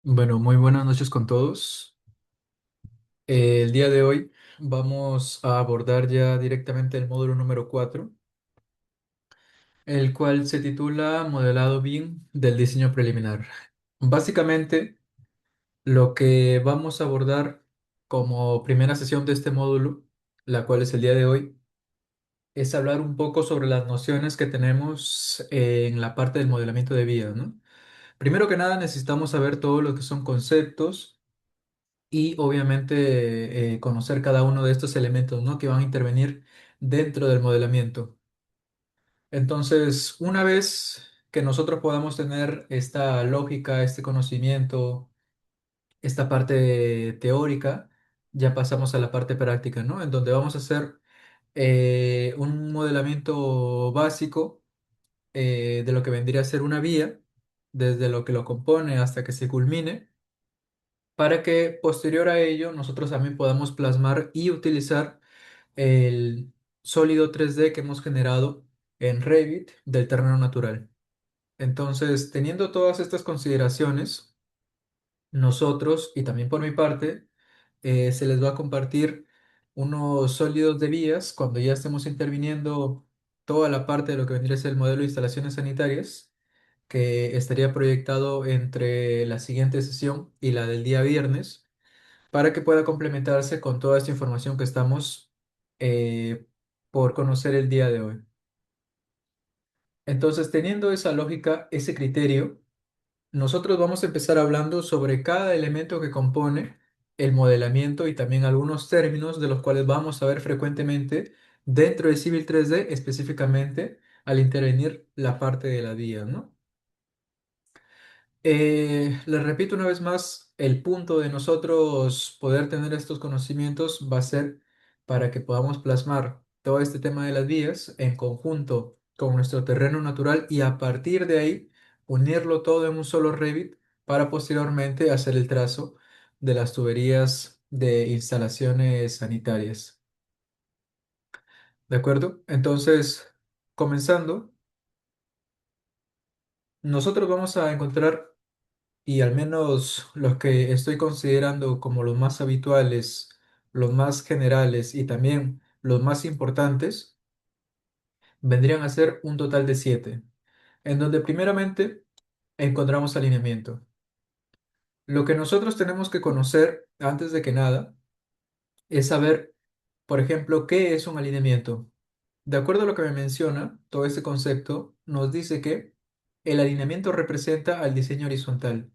Bueno, muy buenas noches con todos. El día de hoy vamos a abordar ya directamente el módulo número 4, el cual se titula Modelado BIM del diseño preliminar. Básicamente, lo que vamos a abordar como primera sesión de este módulo, la cual es el día de hoy, es hablar un poco sobre las nociones que tenemos en la parte del modelamiento de vías, ¿no? Primero que nada, necesitamos saber todo lo que son conceptos y obviamente conocer cada uno de estos elementos, ¿no? Que van a intervenir dentro del modelamiento. Entonces, una vez que nosotros podamos tener esta lógica, este conocimiento, esta parte teórica, ya pasamos a la parte práctica, ¿no? En donde vamos a hacer un modelamiento básico de lo que vendría a ser una vía, desde lo que lo compone hasta que se culmine para que posterior a ello nosotros también podamos plasmar y utilizar el sólido 3D que hemos generado en Revit del terreno natural. Entonces, teniendo todas estas consideraciones, nosotros, y también por mi parte, se les va a compartir unos sólidos de vías cuando ya estemos interviniendo toda la parte de lo que vendría a ser el modelo de instalaciones sanitarias, que estaría proyectado entre la siguiente sesión y la del día viernes para que pueda complementarse con toda esta información que estamos por conocer el día de hoy. Entonces, teniendo esa lógica, ese criterio, nosotros vamos a empezar hablando sobre cada elemento que compone el modelamiento y también algunos términos de los cuales vamos a ver frecuentemente dentro de Civil 3D, específicamente al intervenir la parte de la vía, ¿no? Les repito una vez más, el punto de nosotros poder tener estos conocimientos va a ser para que podamos plasmar todo este tema de las vías en conjunto con nuestro terreno natural y a partir de ahí unirlo todo en un solo Revit para posteriormente hacer el trazo de las tuberías de instalaciones sanitarias. ¿De acuerdo? Entonces, comenzando, nosotros vamos a encontrar y al menos los que estoy considerando como los más habituales, los más generales y también los más importantes, vendrían a ser un total de 7, en donde primeramente encontramos alineamiento. Lo que nosotros tenemos que conocer antes de que nada es saber, por ejemplo, qué es un alineamiento. De acuerdo a lo que me menciona, todo este concepto nos dice que el alineamiento representa al diseño horizontal.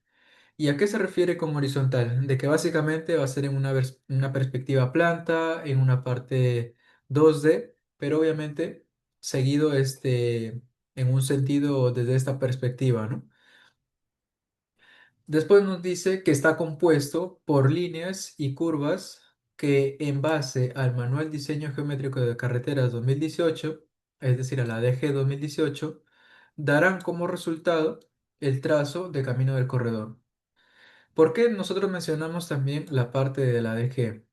¿Y a qué se refiere con horizontal? De que básicamente va a ser en una perspectiva planta, en una parte 2D, pero obviamente seguido en un sentido desde esta perspectiva, ¿no? Después nos dice que está compuesto por líneas y curvas que en base al Manual Diseño Geométrico de Carreteras 2018, es decir, a la DG 2018, darán como resultado el trazo de camino del corredor. ¿Por qué nosotros mencionamos también la parte de la DG?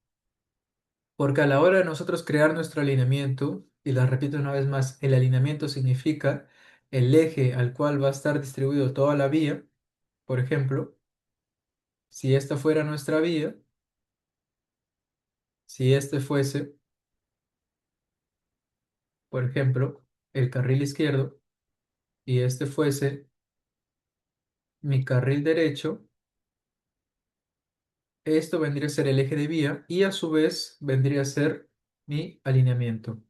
Porque a la hora de nosotros crear nuestro alineamiento, y la repito una vez más, el alineamiento significa el eje al cual va a estar distribuido toda la vía. Por ejemplo, si esta fuera nuestra vía, si este fuese, por ejemplo, el carril izquierdo y este fuese mi carril derecho, esto vendría a ser el eje de vía y a su vez vendría a ser mi alineamiento.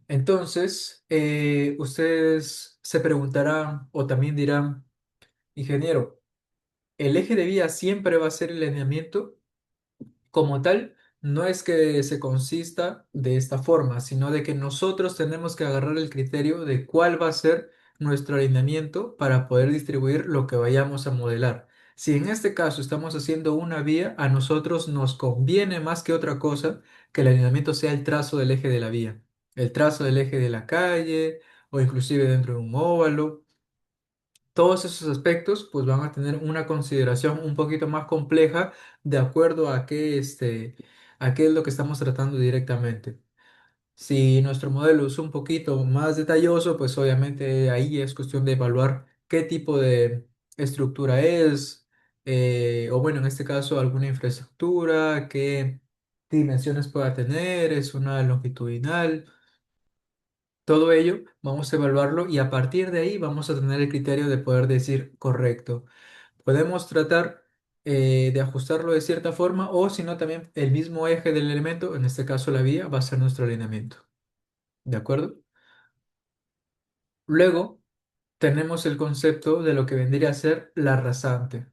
Entonces, ustedes se preguntarán o también dirán, ingeniero, ¿el eje de vía siempre va a ser el alineamiento? Como tal, no es que se consista de esta forma, sino de que nosotros tenemos que agarrar el criterio de cuál va a ser nuestro alineamiento para poder distribuir lo que vayamos a modelar. Si en este caso estamos haciendo una vía, a nosotros nos conviene más que otra cosa que el alineamiento sea el trazo del eje de la vía, el trazo del eje de la calle o inclusive dentro de un óvalo. Todos esos aspectos pues van a tener una consideración un poquito más compleja de acuerdo a qué es lo que estamos tratando directamente. Si nuestro modelo es un poquito más detalloso, pues obviamente ahí es cuestión de evaluar qué tipo estructura es, o bueno, en este caso alguna infraestructura, qué dimensiones pueda tener, es una longitudinal. Todo ello vamos a evaluarlo y a partir de ahí vamos a tener el criterio de poder decir correcto. Podemos tratar de ajustarlo de cierta forma o si no también el mismo eje del elemento, en este caso la vía, va a ser nuestro alineamiento. ¿De acuerdo? Luego tenemos el concepto de lo que vendría a ser la rasante.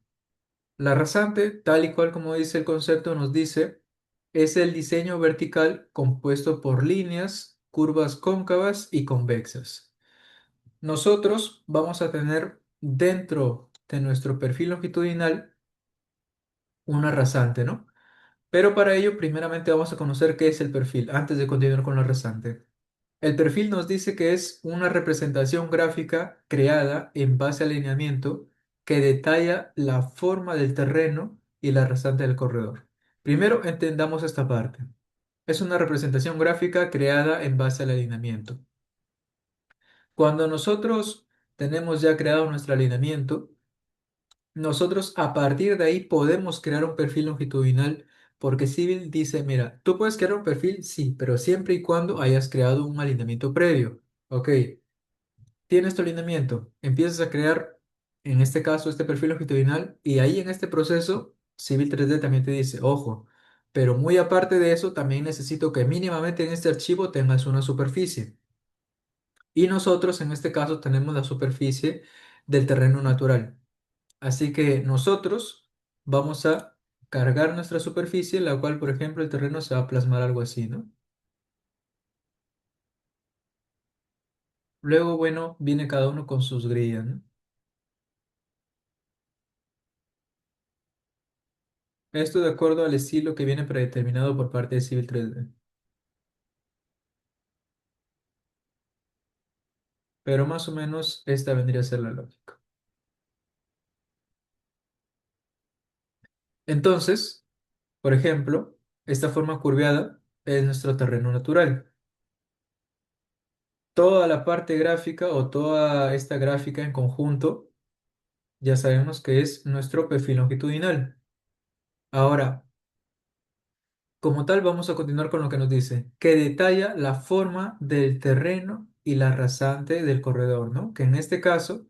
La rasante, tal y cual como dice el concepto, nos dice, es el diseño vertical compuesto por líneas, curvas cóncavas y convexas. Nosotros vamos a tener dentro de nuestro perfil longitudinal una rasante, ¿no? Pero para ello, primeramente vamos a conocer qué es el perfil, antes de continuar con la rasante. El perfil nos dice que es una representación gráfica creada en base al alineamiento que detalla la forma del terreno y la rasante del corredor. Primero entendamos esta parte. Es una representación gráfica creada en base al alineamiento. Cuando nosotros tenemos ya creado nuestro alineamiento, nosotros a partir de ahí podemos crear un perfil longitudinal porque Civil dice, mira, tú puedes crear un perfil, sí, pero siempre y cuando hayas creado un alineamiento previo. Ok, tienes tu alineamiento, empiezas a crear, en este caso, este perfil longitudinal y ahí en este proceso, Civil 3D también te dice, ojo, pero muy aparte de eso, también necesito que mínimamente en este archivo tengas una superficie. Y nosotros en este caso tenemos la superficie del terreno natural. Así que nosotros vamos a cargar nuestra superficie, la cual, por ejemplo, el terreno se va a plasmar algo así, ¿no? Luego, bueno, viene cada uno con sus grillas, ¿no? Esto de acuerdo al estilo que viene predeterminado por parte de Civil 3D. Pero más o menos esta vendría a ser la lógica. Entonces, por ejemplo, esta forma curveada es nuestro terreno natural. Toda la parte gráfica o toda esta gráfica en conjunto ya sabemos que es nuestro perfil longitudinal. Ahora, como tal, vamos a continuar con lo que nos dice, que detalla la forma del terreno y la rasante del corredor, ¿no? Que en este caso,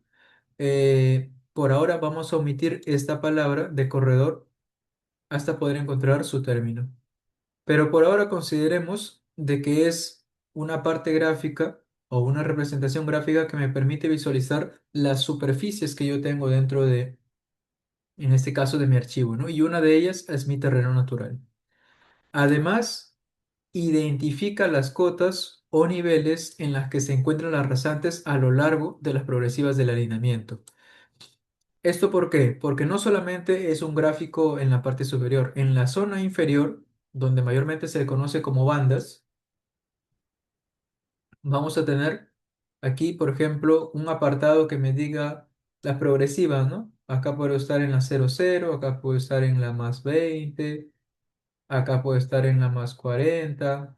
por ahora vamos a omitir esta palabra de corredor hasta poder encontrar su término. Pero por ahora consideremos de que es una parte gráfica o una representación gráfica que me permite visualizar las superficies que yo tengo dentro de, en este caso, de mi archivo, ¿no? Y una de ellas es mi terreno natural. Además, identifica las cotas o niveles en las que se encuentran las rasantes a lo largo de las progresivas del alineamiento. ¿Esto por qué? Porque no solamente es un gráfico en la parte superior, en la zona inferior, donde mayormente se le conoce como bandas, vamos a tener aquí, por ejemplo, un apartado que me diga las progresivas, ¿no? Acá puedo estar en la 00, acá puedo estar en la más 20, acá puedo estar en la más 40.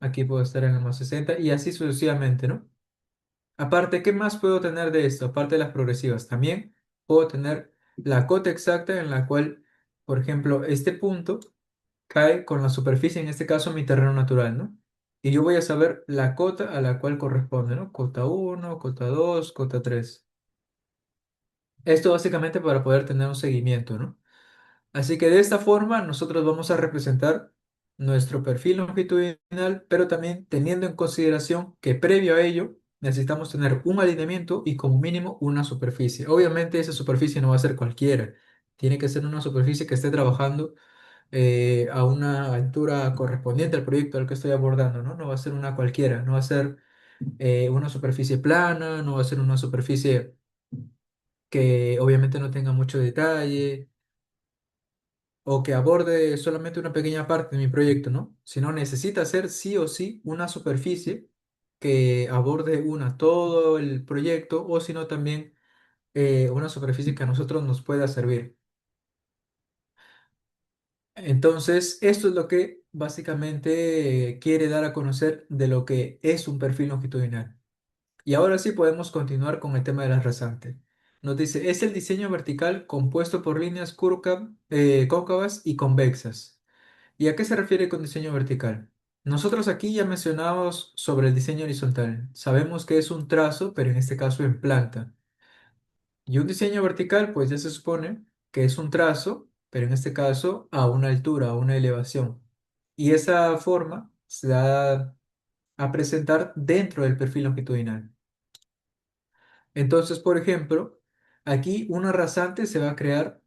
Aquí puedo estar en el más 60 y así sucesivamente, ¿no? Aparte, ¿qué más puedo tener de esto? Aparte de las progresivas, también puedo tener la cota exacta en la cual, por ejemplo, este punto cae con la superficie, en este caso mi terreno natural, ¿no? Y yo voy a saber la cota a la cual corresponde, ¿no? Cota uno, cota 2, cota 3. Esto básicamente para poder tener un seguimiento, ¿no? Así que de esta forma nosotros vamos a representar nuestro perfil longitudinal, pero también teniendo en consideración que previo a ello necesitamos tener un alineamiento y como mínimo una superficie. Obviamente esa superficie no va a ser cualquiera, tiene que ser una superficie que esté trabajando a una altura correspondiente al proyecto al que estoy abordando, ¿no? No va a ser una cualquiera, no va a ser una superficie plana, no va a ser una superficie que obviamente no tenga mucho detalle o que aborde solamente una pequeña parte de mi proyecto, ¿no? Sino necesita ser sí o sí una superficie que aborde todo el proyecto o sino también una superficie que a nosotros nos pueda servir. Entonces, esto es lo que básicamente quiere dar a conocer de lo que es un perfil longitudinal. Y ahora sí podemos continuar con el tema de las rasantes. nos dice, es el diseño vertical compuesto por líneas cóncavas y convexas. ¿Y a qué se refiere con diseño vertical? Nosotros aquí ya mencionamos sobre el diseño horizontal. Sabemos que es un trazo, pero en este caso en planta. Y un diseño vertical, pues ya se supone que es un trazo, pero en este caso a una altura, a una elevación. Y esa forma se da a presentar dentro del perfil longitudinal. Entonces, por ejemplo, aquí una rasante se va a crear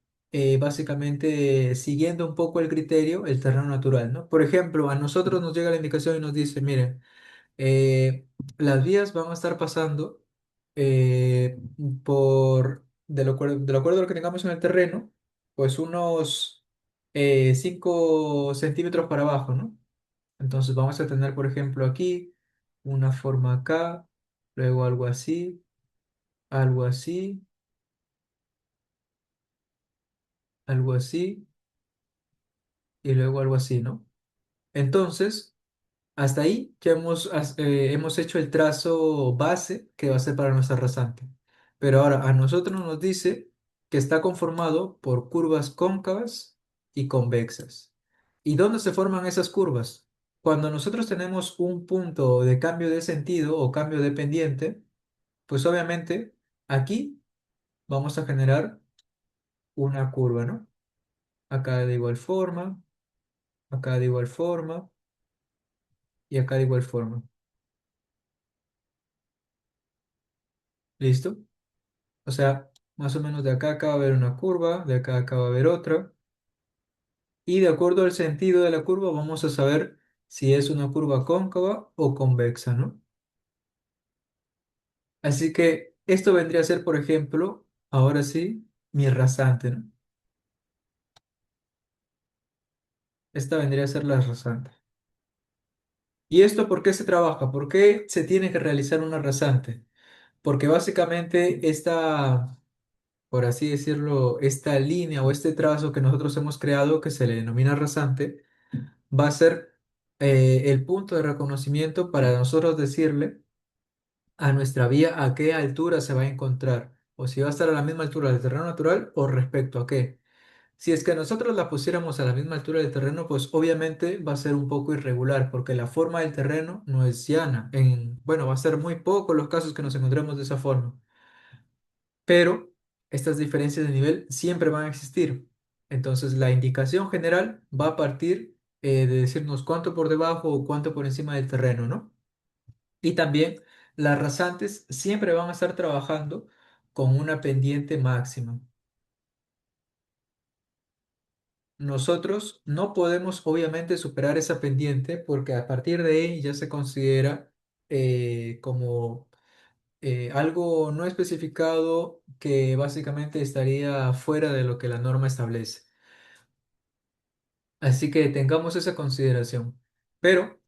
básicamente siguiendo un poco el criterio, el terreno natural, ¿no? Por ejemplo, a nosotros nos llega la indicación y nos dice, miren, eh, las vías van a estar pasando de lo acuerdo a lo que tengamos en el terreno, pues unos 5 centímetros para abajo, ¿no? Entonces vamos a tener, por ejemplo, aquí una forma acá, luego algo así, algo así y luego algo así, ¿no? Entonces, hasta ahí ya hemos hecho el trazo base que va a ser para nuestra rasante. Pero ahora a nosotros nos dice que está conformado por curvas cóncavas y convexas. ¿Y dónde se forman esas curvas? Cuando nosotros tenemos un punto de cambio de sentido o cambio de pendiente, pues obviamente aquí vamos a generar una curva, ¿no? Acá de igual forma, acá de igual forma y acá de igual forma. ¿Listo? O sea, más o menos de acá va a haber una curva, de acá va a haber otra. Y de acuerdo al sentido de la curva vamos a saber si es una curva cóncava o convexa, ¿no? Así que esto vendría a ser, por ejemplo, ahora sí, mi rasante, ¿no? Esta vendría a ser la rasante. ¿Y esto por qué se trabaja? ¿Por qué se tiene que realizar una rasante? Porque básicamente esta, por así decirlo, esta línea o este trazo que nosotros hemos creado, que se le denomina rasante, va a ser el punto de reconocimiento para nosotros decirle a nuestra vía a qué altura se va a encontrar, o si va a estar a la misma altura del terreno natural o respecto a qué. Si es que nosotros la pusiéramos a la misma altura del terreno, pues obviamente va a ser un poco irregular, porque la forma del terreno no es llana. Bueno, va a ser muy poco los casos que nos encontremos de esa forma, pero estas diferencias de nivel siempre van a existir. Entonces, la indicación general va a partir de decirnos cuánto por debajo o cuánto por encima del terreno, ¿no? Y también las rasantes siempre van a estar trabajando con una pendiente máxima. Nosotros no podemos obviamente superar esa pendiente porque a partir de ahí ya se considera como algo no especificado que básicamente estaría fuera de lo que la norma establece. Así que tengamos esa consideración. Pero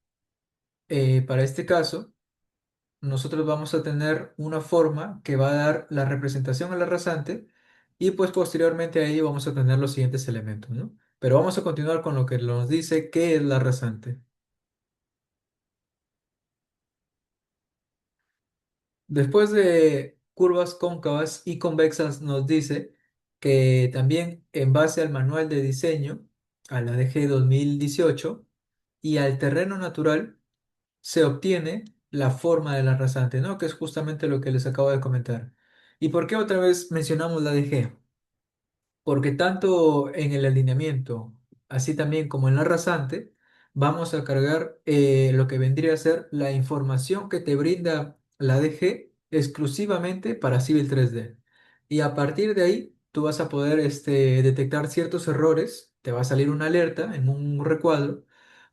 para este caso, nosotros vamos a tener una forma que va a dar la representación a la rasante y pues posteriormente a ello vamos a tener los siguientes elementos, ¿no? Pero vamos a continuar con lo que nos dice qué es la rasante. Después de curvas cóncavas y convexas nos dice que también en base al manual de diseño, a la DG 2018 y al terreno natural, se obtiene la forma de la rasante, ¿no? Que es justamente lo que les acabo de comentar. ¿Y por qué otra vez mencionamos la DG? Porque tanto en el alineamiento, así también como en la rasante, vamos a cargar lo que vendría a ser la información que te brinda la DG exclusivamente para Civil 3D. Y a partir de ahí, tú vas a poder detectar ciertos errores, te va a salir una alerta en un recuadro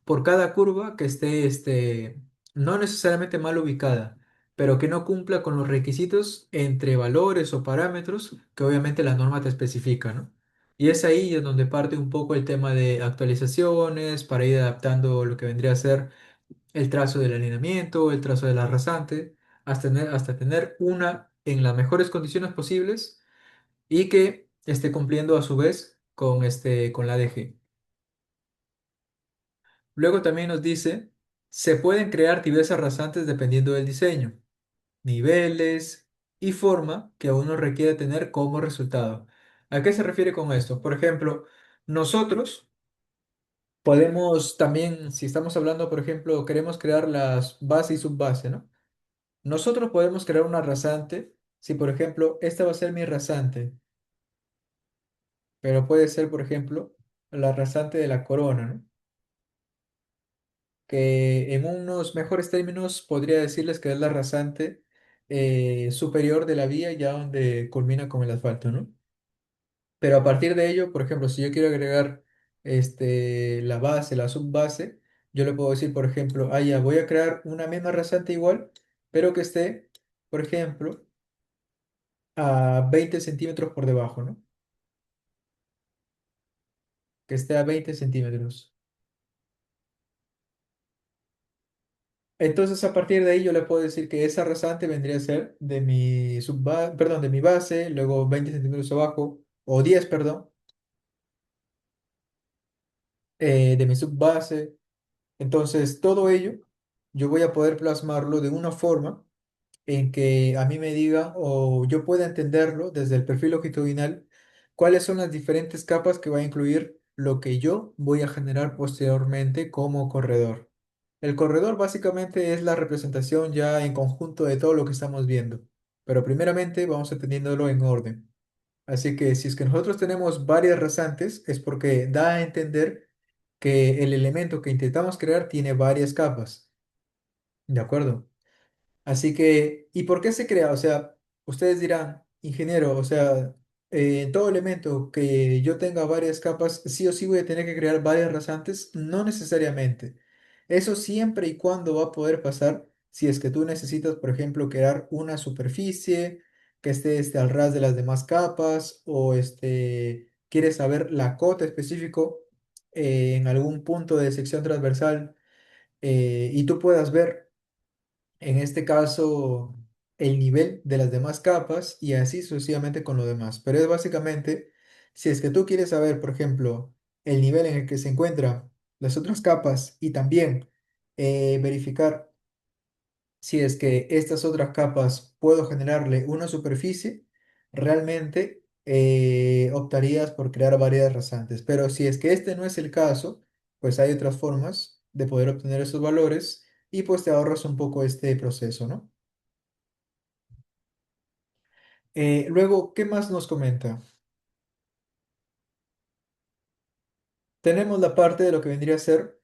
por cada curva que esté no necesariamente mal ubicada, pero que no cumpla con los requisitos entre valores o parámetros que obviamente la norma te especifica, ¿no? Y es ahí en donde parte un poco el tema de actualizaciones para ir adaptando lo que vendría a ser el trazo del alineamiento, el trazo de la rasante, hasta tener una en las mejores condiciones posibles y que esté cumpliendo a su vez con la DG. Luego también nos dice, se pueden crear tibiezas rasantes dependiendo del diseño, niveles. y forma que uno requiere tener como resultado. ¿A qué se refiere con esto? Por ejemplo, nosotros podemos también, si estamos hablando, por ejemplo, queremos crear las base y subbase, ¿no? Nosotros podemos crear una rasante, si por ejemplo, esta va a ser mi rasante, pero puede ser, por ejemplo, la rasante de la corona, ¿no? Que en unos mejores términos podría decirles que es la rasante superior de la vía, ya donde culmina con el asfalto, ¿no? Pero a partir de ello, por ejemplo, si yo quiero agregar la base, la subbase, yo le puedo decir, por ejemplo, ah, ya, voy a crear una misma rasante igual, pero que esté, por ejemplo, a 20 centímetros por debajo, ¿no? Que esté a 20 centímetros. Entonces, a partir de ahí, yo le puedo decir que esa rasante vendría a ser de mi perdón, de mi base, luego 20 centímetros abajo, o 10 perdón, de mi subbase. Entonces, todo ello, yo voy a poder plasmarlo de una forma en que a mí me diga o yo pueda entenderlo desde el perfil longitudinal, cuáles son las diferentes capas que va a incluir lo que yo voy a generar posteriormente como corredor. El corredor básicamente es la representación ya en conjunto de todo lo que estamos viendo, pero primeramente vamos atendiéndolo en orden. Así que si es que nosotros tenemos varias rasantes, es porque da a entender que el elemento que intentamos crear tiene varias capas. ¿De acuerdo? Así que, ¿y por qué se crea? O sea, ustedes dirán, ingeniero, o sea, en todo elemento que yo tenga varias capas, sí o sí voy a tener que crear varias rasantes. No necesariamente. Eso siempre y cuando va a poder pasar si es que tú necesitas, por ejemplo, crear una superficie que esté al ras de las demás capas o quieres saber la cota específico en algún punto de sección transversal y tú puedas ver en este caso el nivel de las demás capas y así sucesivamente con lo demás. Pero es básicamente, si es que tú quieres saber, por ejemplo, el nivel en el que se encuentran las otras capas y también verificar si es que estas otras capas puedo generarle una superficie, realmente optarías por crear variedades rasantes. Pero si es que este no es el caso, pues hay otras formas de poder obtener esos valores y pues te ahorras un poco este proceso, ¿no? Luego, ¿qué más nos comenta? Tenemos la parte de lo que vendría a ser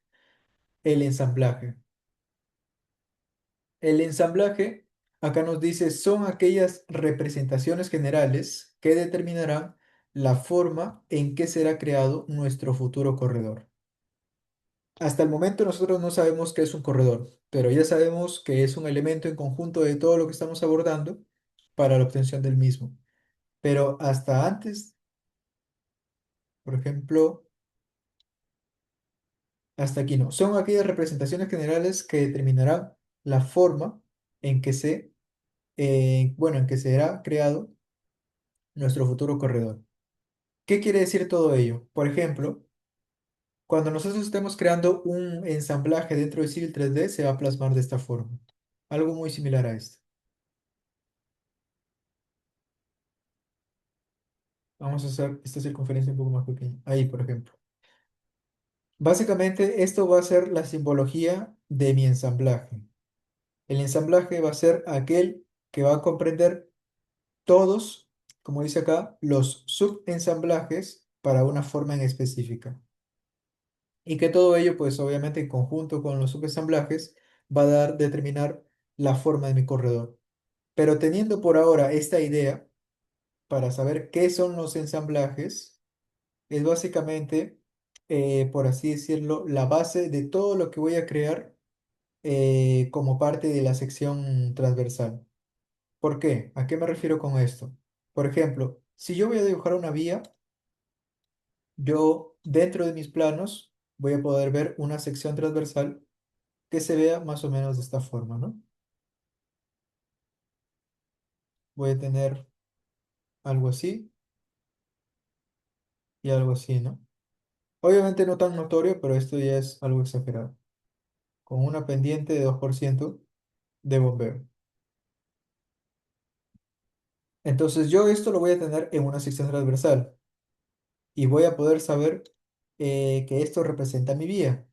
el ensamblaje. El ensamblaje, acá nos dice, son aquellas representaciones generales que determinarán la forma en que será creado nuestro futuro corredor. Hasta el momento nosotros no sabemos qué es un corredor, pero ya sabemos que es un elemento en conjunto de todo lo que estamos abordando para la obtención del mismo. Pero hasta antes, por ejemplo, hasta aquí no. Son aquellas representaciones generales que determinarán la forma en que bueno, en que será creado nuestro futuro corredor. ¿Qué quiere decir todo ello? Por ejemplo, cuando nosotros estemos creando un ensamblaje dentro de Civil 3D, se va a plasmar de esta forma. Algo muy similar a esto. Vamos a hacer esta circunferencia un poco más pequeña. Ahí, por ejemplo. Básicamente, esto va a ser la simbología de mi ensamblaje. El ensamblaje va a ser aquel que va a comprender todos, como dice acá, los subensamblajes para una forma en específica. Y que todo ello, pues obviamente en conjunto con los subensamblajes, va a dar, determinar la forma de mi corredor. Pero teniendo por ahora esta idea, para saber qué son los ensamblajes, es básicamente, por así decirlo, la base de todo lo que voy a crear como parte de la sección transversal. ¿Por qué? ¿A qué me refiero con esto? Por ejemplo, si yo voy a dibujar una vía, yo dentro de mis planos voy a poder ver una sección transversal que se vea más o menos de esta forma, ¿no? Voy a tener algo así y algo así, ¿no? Obviamente no tan notorio, pero esto ya es algo exagerado, con una pendiente de 2% de bombeo. Entonces yo esto lo voy a tener en una sección transversal y voy a poder saber que esto representa mi vía.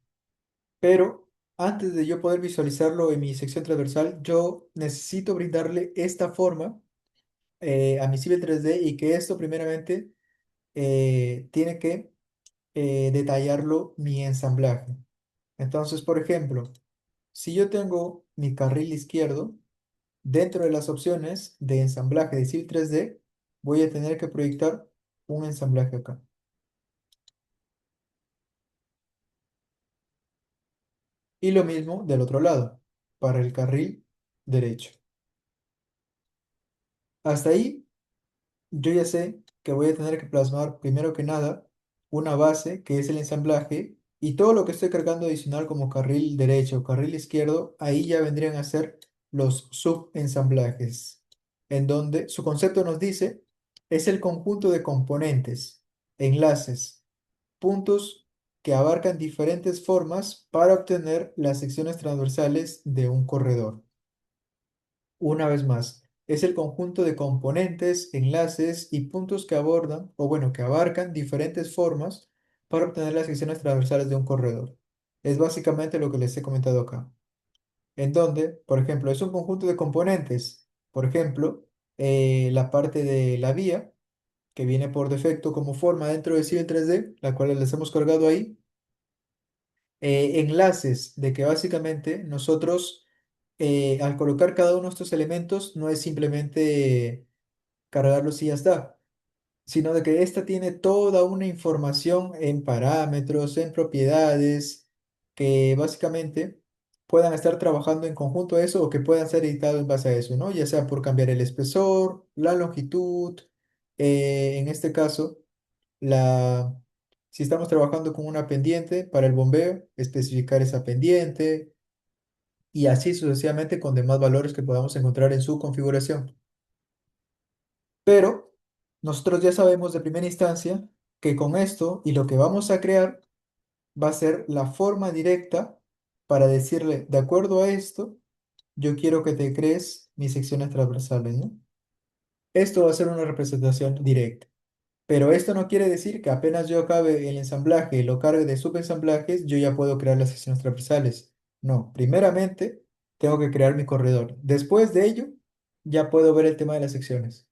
Pero antes de yo poder visualizarlo en mi sección transversal, yo necesito brindarle esta forma a mi Civil 3D y que esto primeramente tiene que detallarlo mi ensamblaje. Entonces, por ejemplo, si yo tengo mi carril izquierdo, dentro de las opciones de ensamblaje de Civil 3D, voy a tener que proyectar un ensamblaje acá. Y lo mismo del otro lado, para el carril derecho. Hasta ahí, yo ya sé que voy a tener que plasmar primero que nada una base que es el ensamblaje y todo lo que estoy cargando adicional como carril derecho o carril izquierdo, ahí ya vendrían a ser los subensamblajes, en donde su concepto nos dice es el conjunto de componentes, enlaces, puntos que abarcan diferentes formas para obtener las secciones transversales de un corredor. Una vez más, es el conjunto de componentes, enlaces y puntos que abordan, o bueno, que abarcan diferentes formas para obtener las secciones transversales de un corredor. Es básicamente lo que les he comentado acá. En donde, por ejemplo, es un conjunto de componentes. Por ejemplo, la parte de la vía, que viene por defecto como forma dentro de Civil 3D, la cual les hemos cargado ahí. Enlaces, de que básicamente nosotros, al colocar cada uno de estos elementos, no es simplemente cargarlos y ya está, sino de que esta tiene toda una información en parámetros, en propiedades, que básicamente puedan estar trabajando en conjunto a eso o que puedan ser editados en base a eso, ¿no? Ya sea por cambiar el espesor, la longitud, en este caso, la... Si estamos trabajando con una pendiente para el bombeo, especificar esa pendiente y así sucesivamente con demás valores que podamos encontrar en su configuración. Pero nosotros ya sabemos de primera instancia que con esto y lo que vamos a crear va a ser la forma directa para decirle, de acuerdo a esto, yo quiero que te crees mis secciones transversales, ¿no? Esto va a ser una representación directa. Pero esto no quiere decir que apenas yo acabe el ensamblaje y lo cargue de subensamblajes, yo ya puedo crear las secciones transversales. No, primeramente tengo que crear mi corredor. Después de ello, ya puedo ver el tema de las secciones.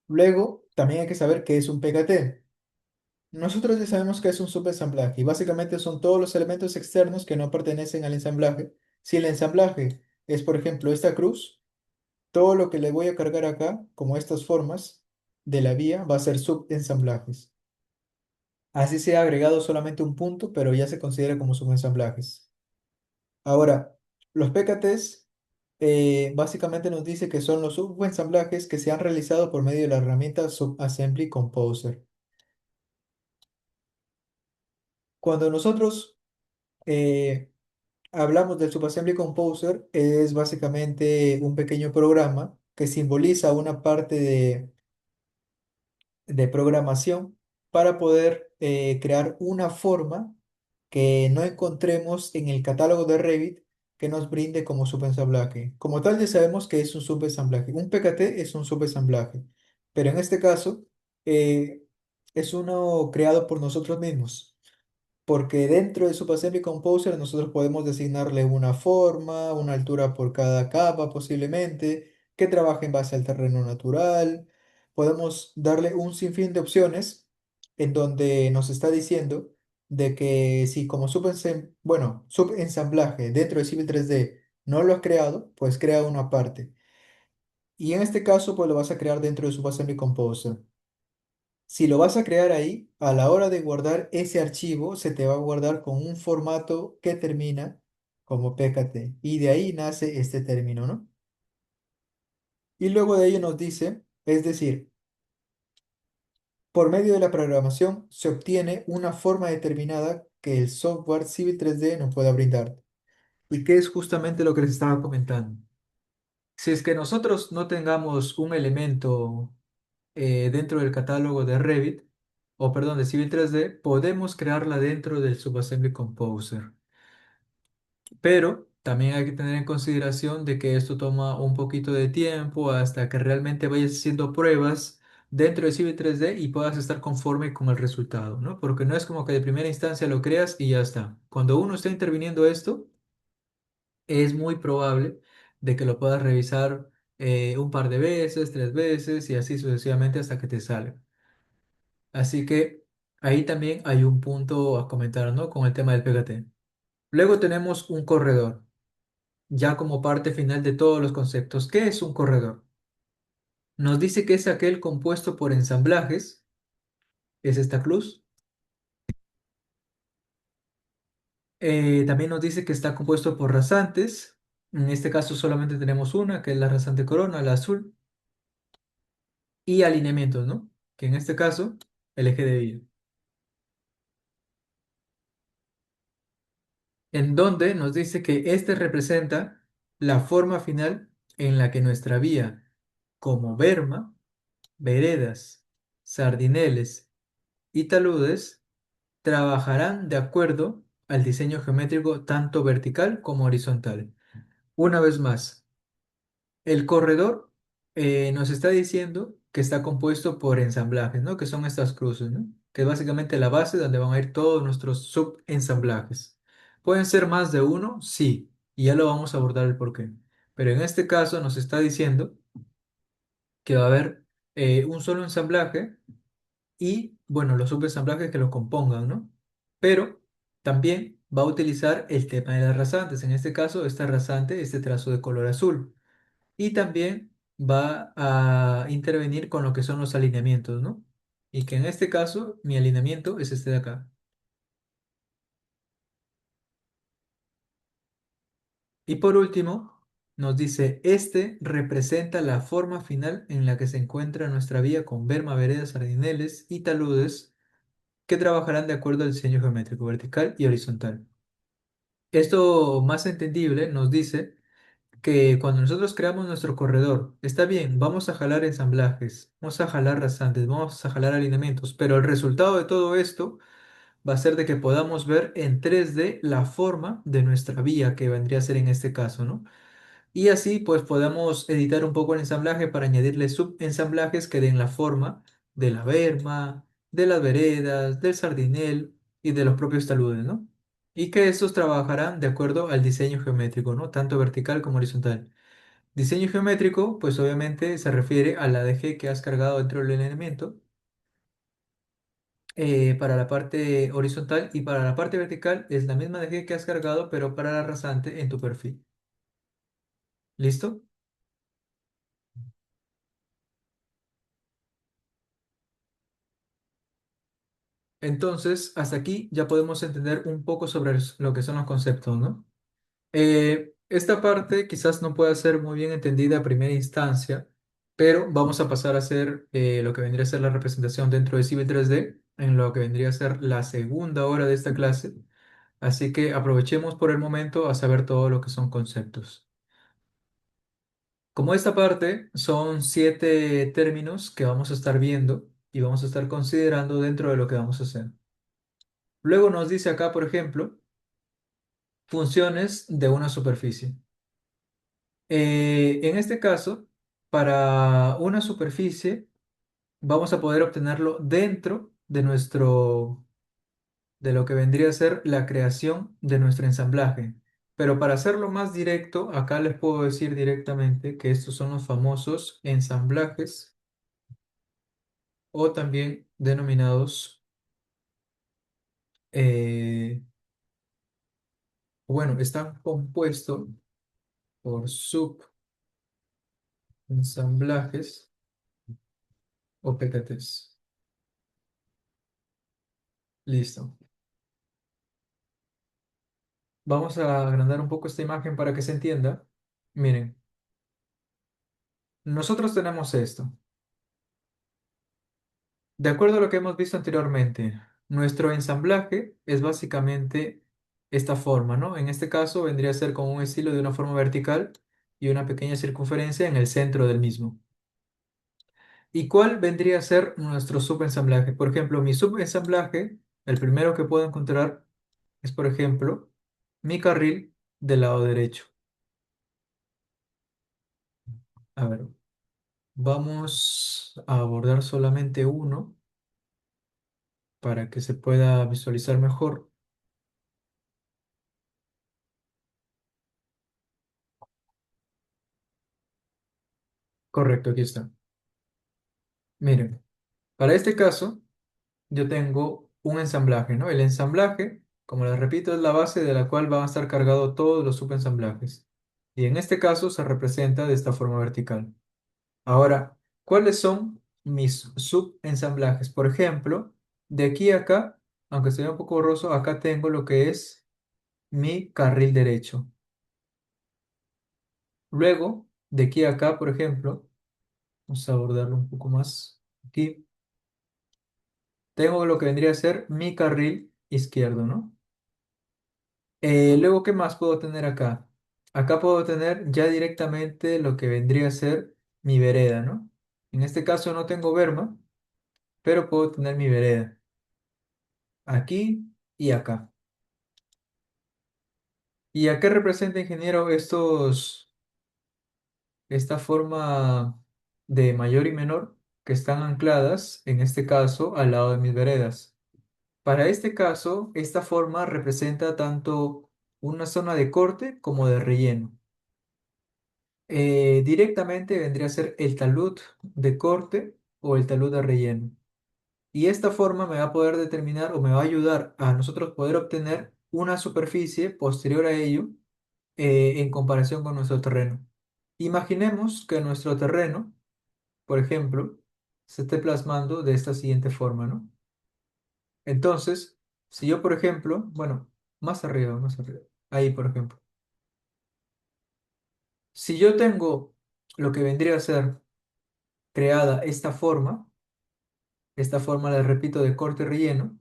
Luego, también hay que saber qué es un PKT. Nosotros ya sabemos que es un subensamblaje y básicamente son todos los elementos externos que no pertenecen al ensamblaje. Si el ensamblaje es, por ejemplo, esta cruz, todo lo que le voy a cargar acá, como estas formas de la vía, va a ser subensamblajes. Así se ha agregado solamente un punto, pero ya se considera como subensamblajes. Ahora, los PKTs básicamente nos dice que son los subensamblajes que se han realizado por medio de la herramienta Subassembly Composer. Cuando nosotros eh, hablamos del Subassembly Composer, es básicamente un pequeño programa que simboliza una parte de programación para poder crear una forma que no encontremos en el catálogo de Revit que nos brinde como subensamblaje. Como tal, ya sabemos que es un subensamblaje. Un PKT es un subensamblaje, pero en este caso eh, es uno creado por nosotros mismos. Porque dentro de SubAssembly Composer nosotros podemos designarle una forma, una altura por cada capa posiblemente, que trabaje en base al terreno natural. Podemos darle un sinfín de opciones en donde nos está diciendo de que si como subensamblaje dentro de Civil 3D no lo has creado, pues crea una aparte. Y en este caso, pues lo vas a crear dentro de SubAssembly Composer. Si lo vas a crear ahí, a la hora de guardar ese archivo, se te va a guardar con un formato que termina como PKT. Y de ahí nace este término, ¿no? Y luego de ello nos dice, es decir, por medio de la programación se obtiene una forma determinada que el software Civil 3D no pueda brindar. ¿Y qué es justamente lo que les estaba comentando? Si es que nosotros no tengamos un elemento dentro del catálogo de Revit, o perdón, de Civil 3D, podemos crearla dentro del Subassembly Composer. Pero también hay que tener en consideración de que esto toma un poquito de tiempo hasta que realmente vayas haciendo pruebas dentro de Civil 3D y puedas estar conforme con el resultado, ¿no? Porque no es como que de primera instancia lo creas y ya está. Cuando uno está interviniendo esto, es muy probable de que lo puedas revisar un par de veces, tres veces y así sucesivamente hasta que te salga. Así que ahí también hay un punto a comentar, ¿no? Con el tema del PKT. Luego tenemos un corredor, ya como parte final de todos los conceptos. ¿Qué es un corredor? Nos dice que es aquel compuesto por ensamblajes, es esta cruz. También nos dice que está compuesto por rasantes. En este caso solamente tenemos una, que es la rasante corona, la azul, y alineamientos, ¿no? Que en este caso, el eje de vía. En donde nos dice que este representa la forma final en la que nuestra vía, como berma, veredas, sardineles y taludes, trabajarán de acuerdo al diseño geométrico tanto vertical como horizontal. Una vez más, el corredor nos está diciendo que está compuesto por ensamblajes, ¿no? Que son estas cruces, ¿no? Que es básicamente la base donde van a ir todos nuestros subensamblajes. ¿Pueden ser más de uno? Sí, y ya lo vamos a abordar el porqué. Pero en este caso nos está diciendo que va a haber un solo ensamblaje y, bueno, los subensamblajes que lo compongan, ¿no? Pero también va a utilizar el tema de las rasantes. En este caso, esta rasante, este trazo de color azul. Y también va a intervenir con lo que son los alineamientos, ¿no? Y que en este caso, mi alineamiento es este de acá. Y por último, nos dice, este representa la forma final en la que se encuentra nuestra vía con berma, veredas, sardineles y taludes que trabajarán de acuerdo al diseño geométrico vertical y horizontal. Esto más entendible nos dice que cuando nosotros creamos nuestro corredor, está bien, vamos a jalar ensamblajes, vamos a jalar rasantes, vamos a jalar alineamientos, pero el resultado de todo esto va a ser de que podamos ver en 3D la forma de nuestra vía, que vendría a ser en este caso, ¿no? Y así pues podemos editar un poco el ensamblaje para añadirle subensamblajes que den la forma de la berma, de las veredas, del sardinel y de los propios taludes, ¿no? Y que estos trabajarán de acuerdo al diseño geométrico, ¿no? Tanto vertical como horizontal. Diseño geométrico, pues obviamente se refiere a la DG que has cargado dentro del elemento para la parte horizontal y para la parte vertical es la misma DG que has cargado, pero para la rasante en tu perfil. ¿Listo? Entonces, hasta aquí ya podemos entender un poco sobre lo que son los conceptos, ¿no? Esta parte quizás no pueda ser muy bien entendida a primera instancia, pero vamos a pasar a hacer lo que vendría a ser la representación dentro de Civil 3D, en lo que vendría a ser la segunda hora de esta clase. Así que aprovechemos por el momento a saber todo lo que son conceptos. Como esta parte son 7 términos que vamos a estar viendo y vamos a estar considerando dentro de lo que vamos a hacer. Luego nos dice acá, por ejemplo, funciones de una superficie. En este caso, para una superficie, vamos a poder obtenerlo dentro de de lo que vendría a ser la creación de nuestro ensamblaje. Pero para hacerlo más directo, acá les puedo decir directamente que estos son los famosos ensamblajes o también denominados, bueno, están compuestos por subensamblajes o PKTs. Listo. Vamos a agrandar un poco esta imagen para que se entienda. Miren, nosotros tenemos esto. De acuerdo a lo que hemos visto anteriormente, nuestro ensamblaje es básicamente esta forma, ¿no? En este caso vendría a ser como un estilo de una forma vertical y una pequeña circunferencia en el centro del mismo. ¿Y cuál vendría a ser nuestro subensamblaje? Por ejemplo, mi subensamblaje, el primero que puedo encontrar es, por ejemplo, mi carril. del lado derecho. A ver, vamos a abordar solamente uno para que se pueda visualizar mejor. Correcto, aquí está. Miren, para este caso, yo tengo un ensamblaje, ¿no? El ensamblaje, como les repito, es la base de la cual van a estar cargados todos los subensamblajes. Y en este caso se representa de esta forma vertical. Ahora, ¿cuáles son mis subensamblajes? Por ejemplo, de aquí a acá, aunque se vea un poco borroso, acá tengo lo que es mi carril derecho. Luego, de aquí a acá, por ejemplo, vamos a abordarlo un poco más. Aquí tengo lo que vendría a ser mi carril izquierdo, ¿no? Luego, ¿qué más puedo tener acá? Acá puedo tener ya directamente lo que vendría a ser mi vereda, ¿no? En este caso no tengo berma, pero puedo tener mi vereda aquí y acá. ¿Y a qué representa, ingeniero, esta forma de mayor y menor que están ancladas, en este caso, al lado de mis veredas? Para este caso, esta forma representa tanto una zona de corte como de relleno. Directamente vendría a ser el talud de corte o el talud de relleno. Y esta forma me va a poder determinar o me va a ayudar a nosotros poder obtener una superficie posterior a ello en comparación con nuestro terreno. Imaginemos que nuestro terreno, por ejemplo, se esté plasmando de esta siguiente forma, ¿no? Entonces, si yo, por ejemplo, bueno, más arriba, ahí, por ejemplo, si yo tengo lo que vendría a ser creada esta forma, les repito, de corte relleno,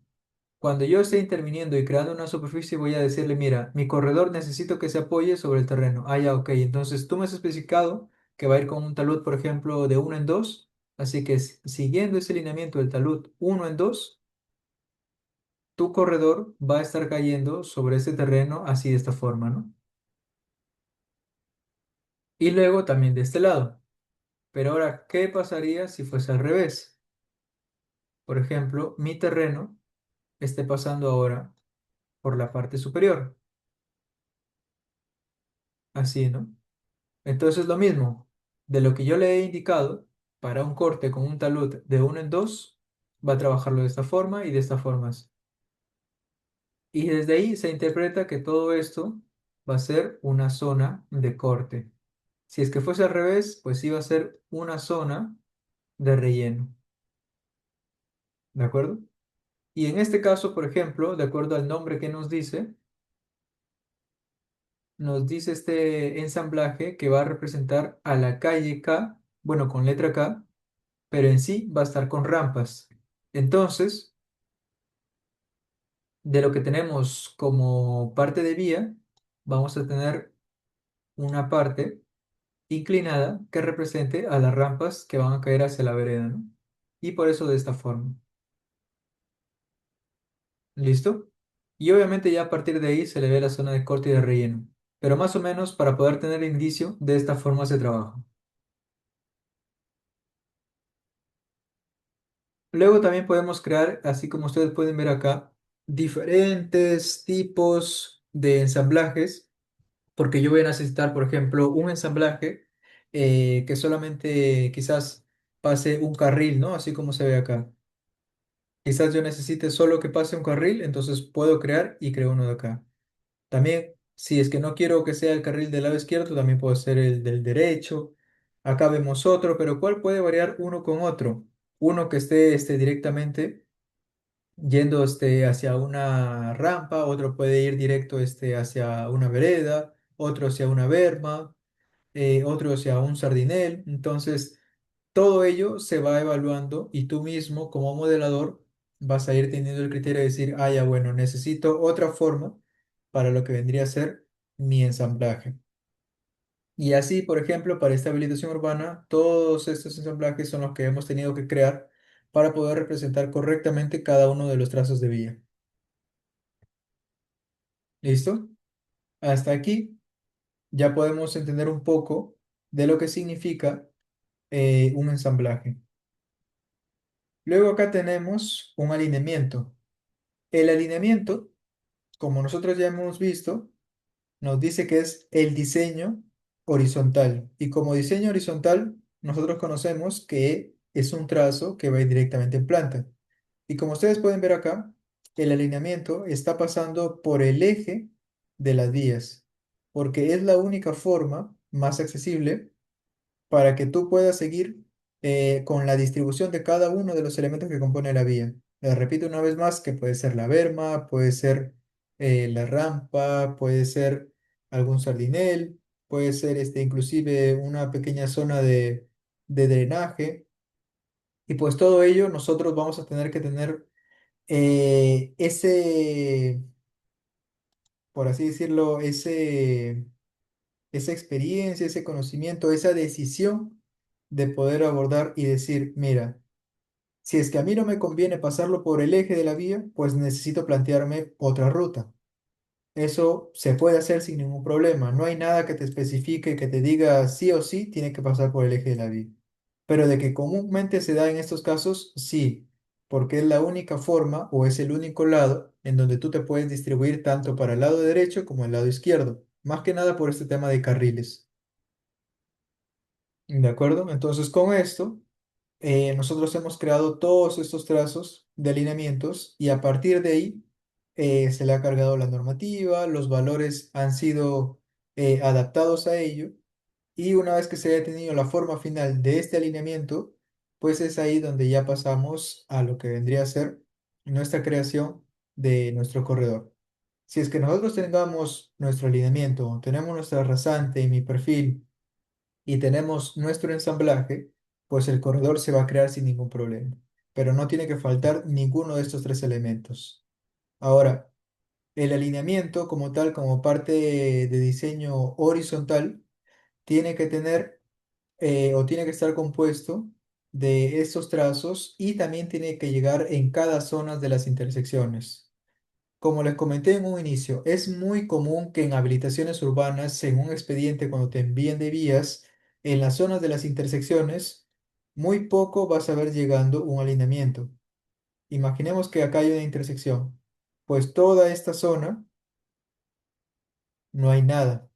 cuando yo esté interviniendo y creando una superficie, voy a decirle, mira, mi corredor necesito que se apoye sobre el terreno. Ah, ya, ok. Entonces tú me has especificado que va a ir con un talud, por ejemplo, de uno en 2. Así que siguiendo ese lineamiento del talud uno en 2, tu corredor va a estar cayendo sobre ese terreno así de esta forma, ¿no? Y luego también de este lado. Pero ahora, ¿qué pasaría si fuese al revés? Por ejemplo, mi terreno esté pasando ahora por la parte superior. Así, ¿no? Entonces lo mismo, de lo que yo le he indicado, para un corte con un talud de uno en 2 va a trabajarlo de esta forma y de esta forma. Y desde ahí se interpreta que todo esto va a ser una zona de corte. Si es que fuese al revés, pues iba a ser una zona de relleno, ¿de acuerdo? Y en este caso, por ejemplo, de acuerdo al nombre que nos dice este ensamblaje que va a representar a la calle K, bueno, con letra K, pero en sí va a estar con rampas. Entonces, de lo que tenemos como parte de vía, vamos a tener una parte inclinada que represente a las rampas que van a caer hacia la vereda, ¿no? Y por eso de esta forma. ¿Listo? Y obviamente ya a partir de ahí se le ve la zona de corte y de relleno. Pero más o menos para poder tener indicio, de esta forma se trabaja. Luego también podemos crear, así como ustedes pueden ver acá, diferentes tipos de ensamblajes, porque yo voy a necesitar, por ejemplo, un ensamblaje que solamente quizás pase un carril, ¿no? Así como se ve acá. Quizás yo necesite solo que pase un carril, entonces puedo crear y creo uno de acá. También, si es que no quiero que sea el carril del lado izquierdo, también puede ser el del derecho. Acá vemos otro, pero ¿cuál puede variar uno con otro? Uno que esté directamente yendo hacia una rampa, otro puede ir directo hacia una vereda, otro hacia una berma, otro hacia un sardinel. Entonces, todo ello se va evaluando y tú mismo como modelador vas a ir teniendo el criterio de decir, ah, ya bueno, necesito otra forma para lo que vendría a ser mi ensamblaje. Y así, por ejemplo, para esta habilitación urbana, todos estos ensamblajes son los que hemos tenido que crear para poder representar correctamente cada uno de los trazos de vía. ¿Listo? Hasta aquí ya podemos entender un poco de lo que significa un ensamblaje. Luego acá tenemos un alineamiento. El alineamiento, como nosotros ya hemos visto, nos dice que es el diseño horizontal. Y como diseño horizontal, nosotros conocemos que es un trazo que va a ir directamente en planta. Y como ustedes pueden ver acá, el alineamiento está pasando por el eje de las vías, porque es la única forma más accesible para que tú puedas seguir con la distribución de cada uno de los elementos que compone la vía. Les repito una vez más que puede ser la berma, puede ser la rampa, puede ser algún sardinel, puede ser inclusive una pequeña zona de drenaje. Y pues todo ello nosotros vamos a tener que tener por así decirlo, esa experiencia, ese conocimiento, esa decisión de poder abordar y decir, mira, si es que a mí no me conviene pasarlo por el eje de la vía, pues necesito plantearme otra ruta. Eso se puede hacer sin ningún problema. No hay nada que te especifique, que te diga sí o sí, tiene que pasar por el eje de la vía. Pero de que comúnmente se da en estos casos, sí, porque es la única forma o es el único lado en donde tú te puedes distribuir tanto para el lado derecho como el lado izquierdo. Más que nada por este tema de carriles. ¿De acuerdo? Entonces, con esto, nosotros hemos creado todos estos trazos de alineamientos y a partir de ahí se le ha cargado la normativa, los valores han sido adaptados a ello y una vez que se haya tenido la forma final de este alineamiento, pues es ahí donde ya pasamos a lo que vendría a ser nuestra creación de nuestro corredor. Si es que nosotros tengamos nuestro alineamiento, tenemos nuestra rasante y mi perfil y tenemos nuestro ensamblaje, pues el corredor se va a crear sin ningún problema. Pero no tiene que faltar ninguno de estos tres elementos. Ahora, el alineamiento como tal, como parte de diseño horizontal, tiene que tener o tiene que estar compuesto de estos trazos y también tiene que llegar en cada zona de las intersecciones. Como les comenté en un inicio, es muy común que en habilitaciones urbanas, en un expediente cuando te envíen de vías, en las zonas de las intersecciones, muy poco vas a ver llegando un alineamiento. Imaginemos que acá hay una intersección, pues toda esta zona no hay nada.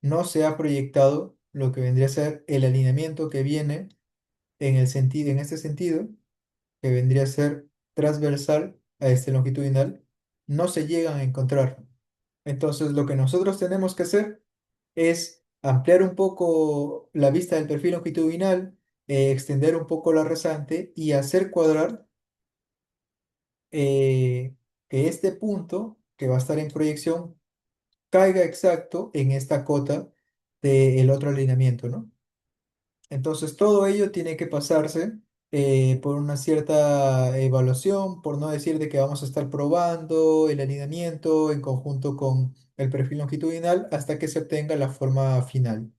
No se ha proyectado lo que vendría a ser el alineamiento que viene en este sentido, que vendría a ser transversal a este longitudinal, no se llegan a encontrar. Entonces, lo que nosotros tenemos que hacer es ampliar un poco la vista del perfil longitudinal, extender un poco la rasante y hacer cuadrar que este punto que va a estar en proyección caiga exacto en esta cota del otro alineamiento, ¿no? Entonces, todo ello tiene que pasarse por una cierta evaluación, por no decir de que vamos a estar probando el alineamiento en conjunto con el perfil longitudinal hasta que se obtenga la forma final.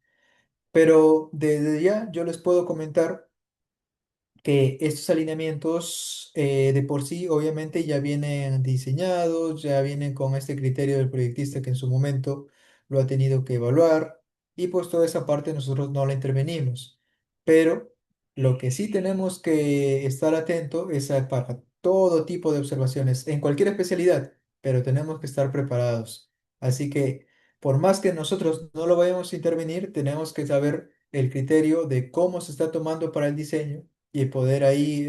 Pero desde ya yo les puedo comentar que estos alineamientos de por sí obviamente ya vienen diseñados, ya vienen con este criterio del proyectista que en su momento lo ha tenido que evaluar y pues toda esa parte nosotros no la intervenimos. Pero lo que sí tenemos que estar atento es para todo tipo de observaciones en cualquier especialidad, pero tenemos que estar preparados. Así que por más que nosotros no lo vayamos a intervenir, tenemos que saber el criterio de cómo se está tomando para el diseño y poder ahí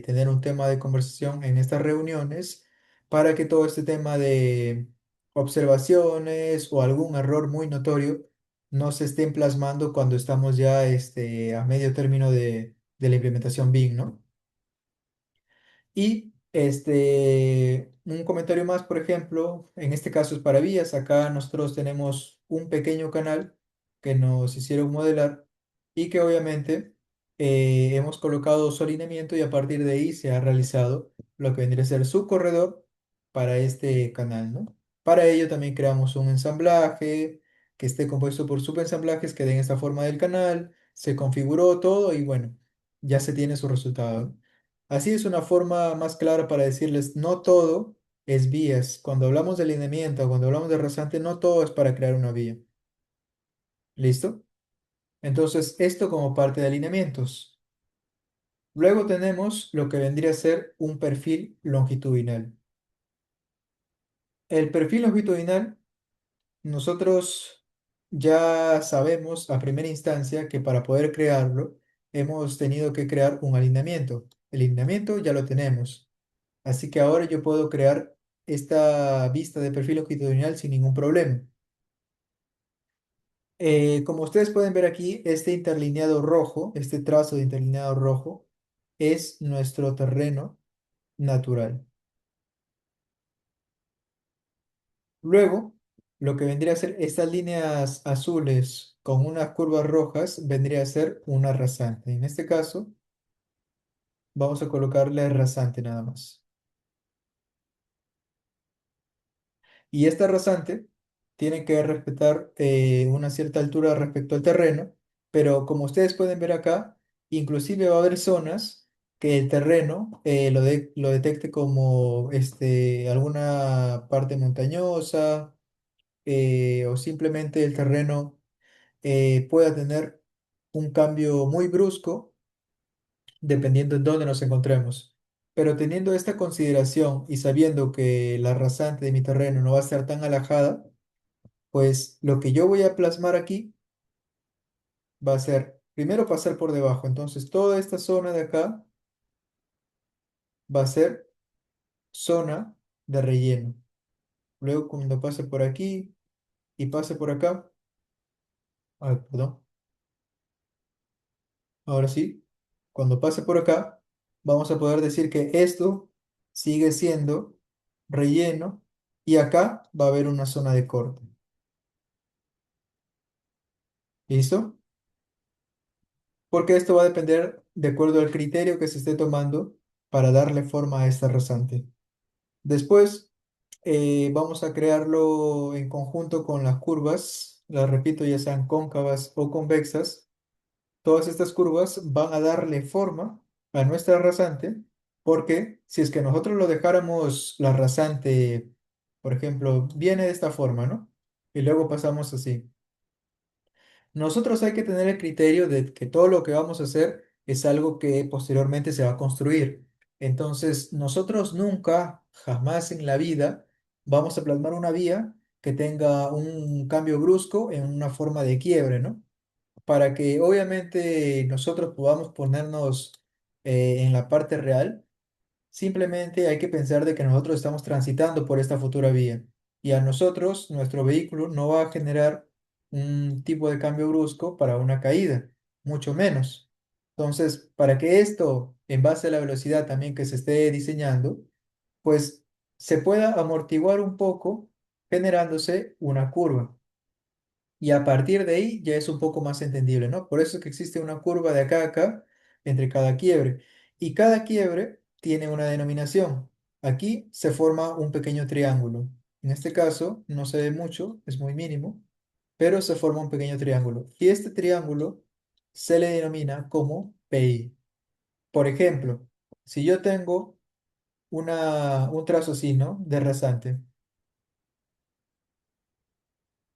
tener un tema de conversación en estas reuniones para que todo este tema de observaciones o algún error muy notorio no se estén plasmando cuando estamos ya a medio término de la implementación BIM, ¿no? Y un comentario más, por ejemplo, en este caso es para vías. Acá nosotros tenemos un pequeño canal que nos hicieron modelar y que obviamente hemos colocado su alineamiento y a partir de ahí se ha realizado lo que vendría a ser su corredor para este canal, ¿no? Para ello también creamos un ensamblaje que esté compuesto por subensamblajes que den esta forma del canal, se configuró todo y bueno, ya se tiene su resultado. Así es una forma más clara para decirles, no todo es vías. Cuando hablamos de alineamiento, cuando hablamos de rasante, no todo es para crear una vía. ¿Listo? Entonces, esto como parte de alineamientos. Luego tenemos lo que vendría a ser un perfil longitudinal. El perfil longitudinal, nosotros ya sabemos a primera instancia que para poder crearlo, hemos tenido que crear un alineamiento. El alineamiento ya lo tenemos. Así que ahora yo puedo crear esta vista de perfil longitudinal sin ningún problema. Como ustedes pueden ver aquí, este interlineado rojo, este trazo de interlineado rojo, es nuestro terreno natural. Luego, lo que vendría a ser estas líneas azules con unas curvas rojas, vendría a ser una rasante. En este caso, vamos a colocarle rasante nada más. Y esta rasante tiene que respetar una cierta altura respecto al terreno, pero como ustedes pueden ver acá, inclusive va a haber zonas que el terreno lo detecte como alguna parte montañosa o simplemente el terreno pueda tener un cambio muy brusco dependiendo en dónde nos encontremos. Pero teniendo esta consideración y sabiendo que la rasante de mi terreno no va a estar tan alejada, pues lo que yo voy a plasmar aquí va a ser primero pasar por debajo. Entonces toda esta zona de acá va a ser zona de relleno. Luego cuando pase por aquí y pase por acá, ay, perdón, ahora sí, cuando pase por acá, vamos a poder decir que esto sigue siendo relleno y acá va a haber una zona de corte. ¿Listo? Porque esto va a depender de acuerdo al criterio que se esté tomando para darle forma a esta rasante. Después vamos a crearlo en conjunto con las curvas, las repito, ya sean cóncavas o convexas. Todas estas curvas van a darle forma a nuestra rasante, porque si es que nosotros lo dejáramos la rasante, por ejemplo, viene de esta forma, ¿no? Y luego pasamos así. Nosotros hay que tener el criterio de que todo lo que vamos a hacer es algo que posteriormente se va a construir. Entonces, nosotros nunca, jamás en la vida, vamos a plasmar una vía que tenga un cambio brusco en una forma de quiebre, ¿no? Para que obviamente nosotros podamos ponernos en la parte real. Simplemente hay que pensar de que nosotros estamos transitando por esta futura vía y a nosotros, nuestro vehículo no va a generar un tipo de cambio brusco para una caída, mucho menos. Entonces, para que esto, en base a la velocidad también que se esté diseñando, pues se pueda amortiguar un poco generándose una curva. Y a partir de ahí ya es un poco más entendible, ¿no? Por eso es que existe una curva de acá a acá entre cada quiebre. Y cada quiebre tiene una denominación. Aquí se forma un pequeño triángulo. En este caso no se ve mucho, es muy mínimo, pero se forma un pequeño triángulo. Y este triángulo se le denomina como PI. Por ejemplo, si yo tengo un trazo así, ¿no? De rasante,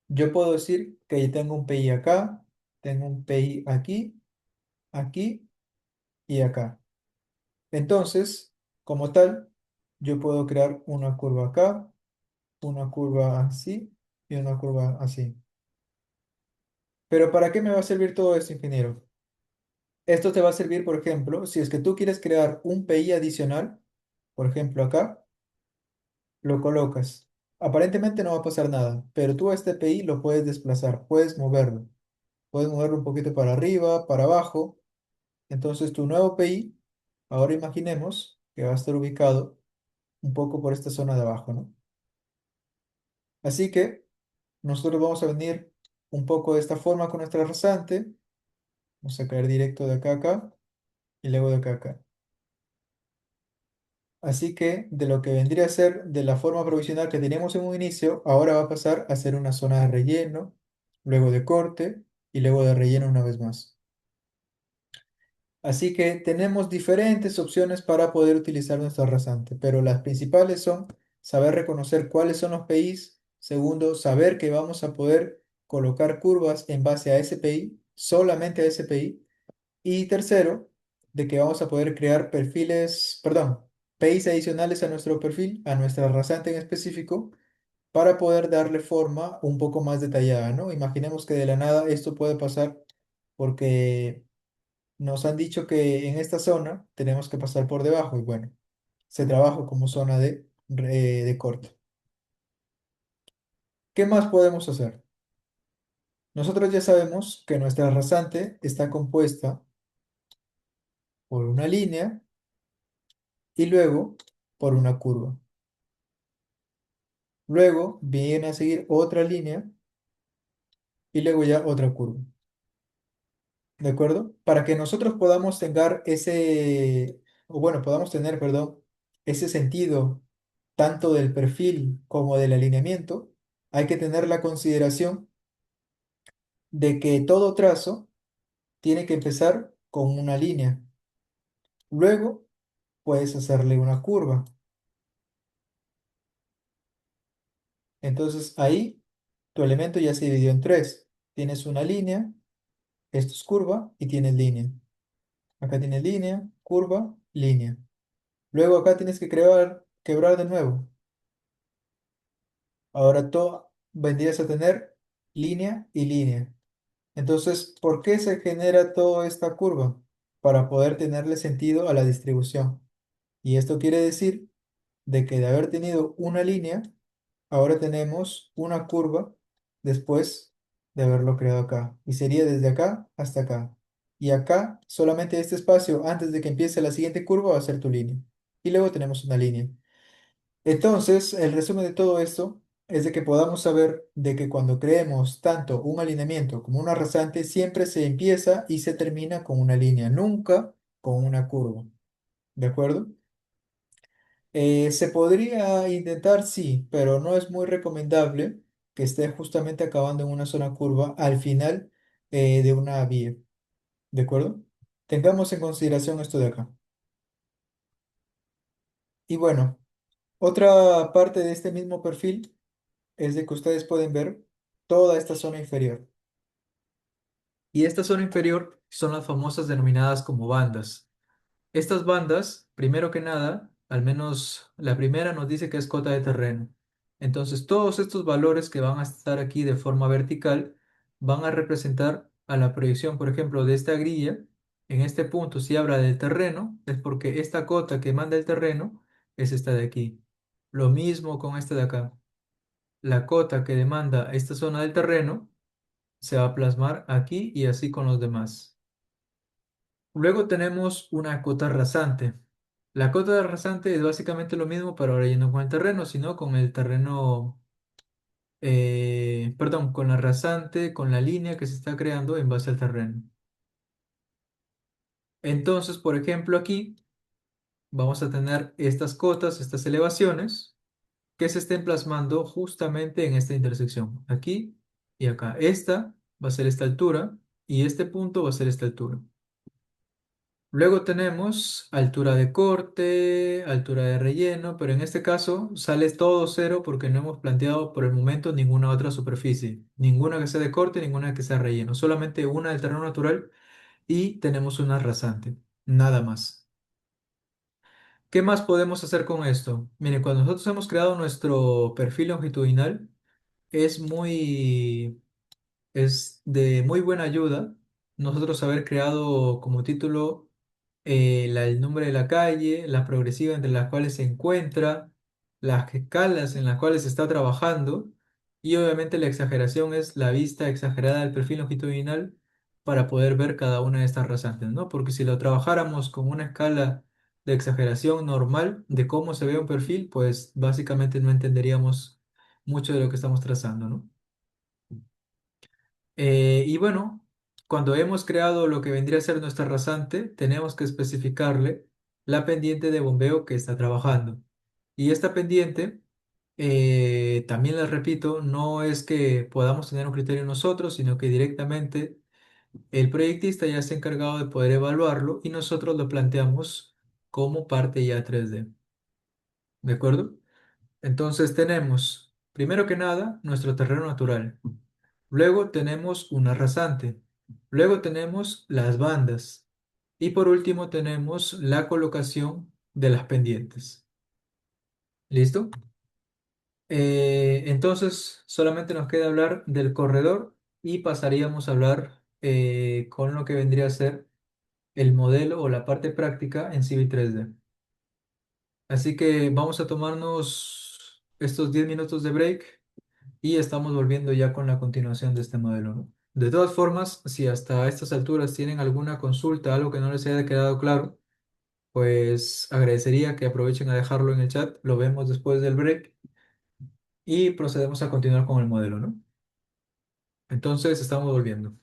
yo puedo decir que yo tengo un PI acá, tengo un PI aquí, aquí y acá. Entonces, como tal, yo puedo crear una curva acá, una curva así y una curva así. Pero ¿para qué me va a servir todo esto, ingeniero? Esto te va a servir, por ejemplo, si es que tú quieres crear un PI adicional, por ejemplo acá, lo colocas. Aparentemente no va a pasar nada, pero tú a este PI lo puedes desplazar, puedes moverlo un poquito para arriba, para abajo. Entonces tu nuevo PI, ahora imaginemos que va a estar ubicado un poco por esta zona de abajo, ¿no? Así que nosotros vamos a venir un poco de esta forma con nuestra rasante. Vamos a caer directo de acá a acá y luego de acá a acá. Así que de lo que vendría a ser de la forma provisional que teníamos en un inicio, ahora va a pasar a ser una zona de relleno, luego de corte y luego de relleno una vez más. Así que tenemos diferentes opciones para poder utilizar nuestra rasante, pero las principales son saber reconocer cuáles son los PIs. Segundo, saber que vamos a poder colocar curvas en base a ese PI, solamente a ese PI. Y tercero, de que vamos a poder crear perfiles, perdón, PIs adicionales a nuestro perfil, a nuestra rasante en específico, para poder darle forma un poco más detallada, ¿no? Imaginemos que de la nada esto puede pasar porque nos han dicho que en esta zona tenemos que pasar por debajo y bueno, se trabaja como zona de corte. ¿Qué más podemos hacer? Nosotros ya sabemos que nuestra rasante está compuesta por una línea y luego por una curva. Luego viene a seguir otra línea y luego ya otra curva. ¿De acuerdo? Para que nosotros podamos tener o bueno, podamos tener, perdón, ese sentido tanto del perfil como del alineamiento, hay que tener la consideración de que todo trazo tiene que empezar con una línea. Luego puedes hacerle una curva. Entonces ahí tu elemento ya se dividió en tres. Tienes una línea, esto es curva y tienes línea. Acá tienes línea, curva, línea. Luego acá tienes que quebrar de nuevo. Ahora todo vendrías a tener línea y línea. Entonces, ¿por qué se genera toda esta curva? Para poder tenerle sentido a la distribución. Y esto quiere decir de que de haber tenido una línea, ahora tenemos una curva después de haberlo creado acá. Y sería desde acá hasta acá. Y acá, solamente este espacio antes de que empiece la siguiente curva va a ser tu línea. Y luego tenemos una línea. Entonces, el resumen de todo esto es de que podamos saber de que cuando creemos tanto un alineamiento como una rasante, siempre se empieza y se termina con una línea, nunca con una curva. ¿De acuerdo? Se podría intentar, sí, pero no es muy recomendable que esté justamente acabando en una zona curva al final de una vía. ¿De acuerdo? Tengamos en consideración esto de acá. Y bueno, otra parte de este mismo perfil es de que ustedes pueden ver toda esta zona inferior. Y esta zona inferior son las famosas denominadas como bandas. Estas bandas, primero que nada, al menos la primera nos dice que es cota de terreno. Entonces, todos estos valores que van a estar aquí de forma vertical van a representar a la proyección, por ejemplo, de esta grilla. En este punto, si habla del terreno, es porque esta cota que manda el terreno es esta de aquí. Lo mismo con esta de acá. La cota que demanda esta zona del terreno se va a plasmar aquí y así con los demás. Luego tenemos una cota rasante. La cota rasante es básicamente lo mismo, pero ahora ya no con el terreno, sino con el terreno, perdón, con la rasante, con la línea que se está creando en base al terreno. Entonces, por ejemplo, aquí vamos a tener estas cotas, estas elevaciones, que se estén plasmando justamente en esta intersección, aquí y acá. Esta va a ser esta altura y este punto va a ser esta altura. Luego tenemos altura de corte, altura de relleno, pero en este caso sale todo cero porque no hemos planteado por el momento ninguna otra superficie, ninguna que sea de corte, ninguna que sea relleno, solamente una del terreno natural y tenemos una rasante, nada más. ¿Qué más podemos hacer con esto? Miren, cuando nosotros hemos creado nuestro perfil longitudinal, es muy es de muy buena ayuda nosotros haber creado como título el nombre de la calle, la progresiva entre las cuales se encuentra, las escalas en las cuales se está trabajando y obviamente la exageración es la vista exagerada del perfil longitudinal para poder ver cada una de estas rasantes, ¿no? Porque si lo trabajáramos con una escala de exageración normal de cómo se ve un perfil, pues básicamente no entenderíamos mucho de lo que estamos trazando, ¿no? Y bueno, cuando hemos creado lo que vendría a ser nuestra rasante, tenemos que especificarle la pendiente de bombeo que está trabajando. Y esta pendiente, también les repito, no es que podamos tener un criterio nosotros, sino que directamente el proyectista ya se ha encargado de poder evaluarlo y nosotros lo planteamos como parte ya 3D. ¿De acuerdo? Entonces tenemos, primero que nada, nuestro terreno natural. Luego tenemos una rasante. Luego tenemos las bandas. Y por último tenemos la colocación de las pendientes. ¿Listo? Entonces solamente nos queda hablar del corredor y pasaríamos a hablar con lo que vendría a ser el modelo o la parte práctica en Civil 3D. Así que vamos a tomarnos estos 10 minutos de break y estamos volviendo ya con la continuación de este modelo, ¿no? De todas formas, si hasta estas alturas tienen alguna consulta, algo que no les haya quedado claro, pues agradecería que aprovechen a dejarlo en el chat, lo vemos después del break y procedemos a continuar con el modelo, ¿no? Entonces, estamos volviendo.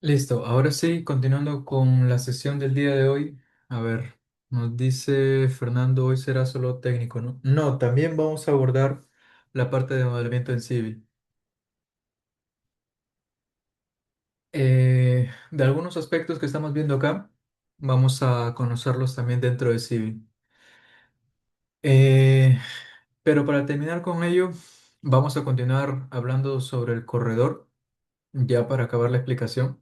Listo, ahora sí, continuando con la sesión del día de hoy. A ver, nos dice Fernando, hoy será solo técnico, ¿no? No, también vamos a abordar la parte de modelamiento en Civil. De algunos aspectos que estamos viendo acá, vamos a conocerlos también dentro de Civil. Eh, pero para terminar con ello, vamos a continuar hablando sobre el corredor, ya para acabar la explicación.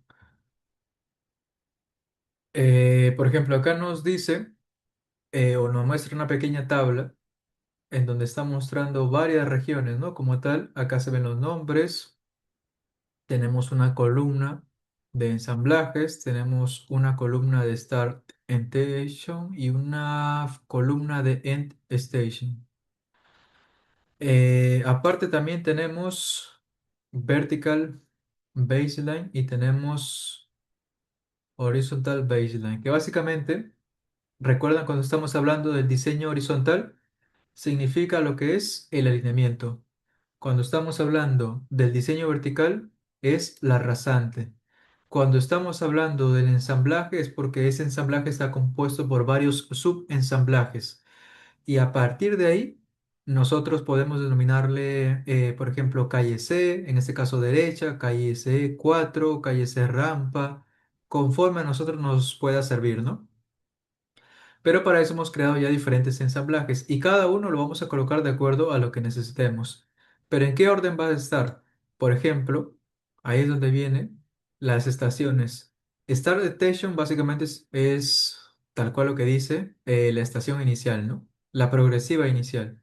Por ejemplo, acá nos dice o nos muestra una pequeña tabla en donde está mostrando varias regiones, ¿no? Como tal, acá se ven los nombres, tenemos una columna de ensamblajes, tenemos una columna de Start Station y una columna de End Station. Aparte también tenemos Vertical Baseline y tenemos Horizontal Baseline, que básicamente, recuerdan cuando estamos hablando del diseño horizontal, significa lo que es el alineamiento. Cuando estamos hablando del diseño vertical, es la rasante. Cuando estamos hablando del ensamblaje, es porque ese ensamblaje está compuesto por varios subensamblajes. Y a partir de ahí, nosotros podemos denominarle, por ejemplo, calle C, en este caso derecha, calle C4, calle C rampa, conforme a nosotros nos pueda servir, ¿no? Pero para eso hemos creado ya diferentes ensamblajes y cada uno lo vamos a colocar de acuerdo a lo que necesitemos. Pero ¿en qué orden va a estar? Por ejemplo, ahí es donde vienen las estaciones. Start Detection básicamente es tal cual lo que dice la estación inicial, ¿no? La progresiva inicial.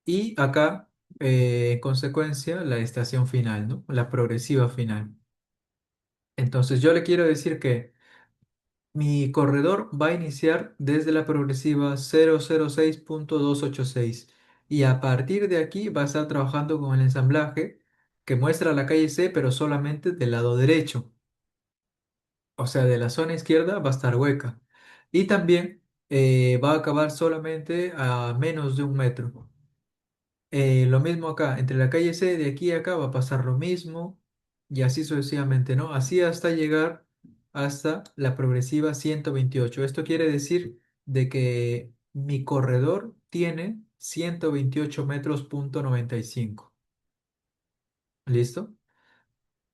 Y acá, en consecuencia, la estación final, ¿no? La progresiva final. Entonces yo le quiero decir que mi corredor va a iniciar desde la progresiva 006.286 y a partir de aquí va a estar trabajando con el ensamblaje que muestra la calle C, pero solamente del lado derecho. O sea, de la zona izquierda va a estar hueca. Y también va a acabar solamente a menos de 1 metro. Lo mismo acá, entre la calle C de aquí a acá va a pasar lo mismo y así sucesivamente, ¿no? Así hasta llegar hasta la progresiva 128. Esto quiere decir de que mi corredor tiene 128 metros punto 95. ¿Listo?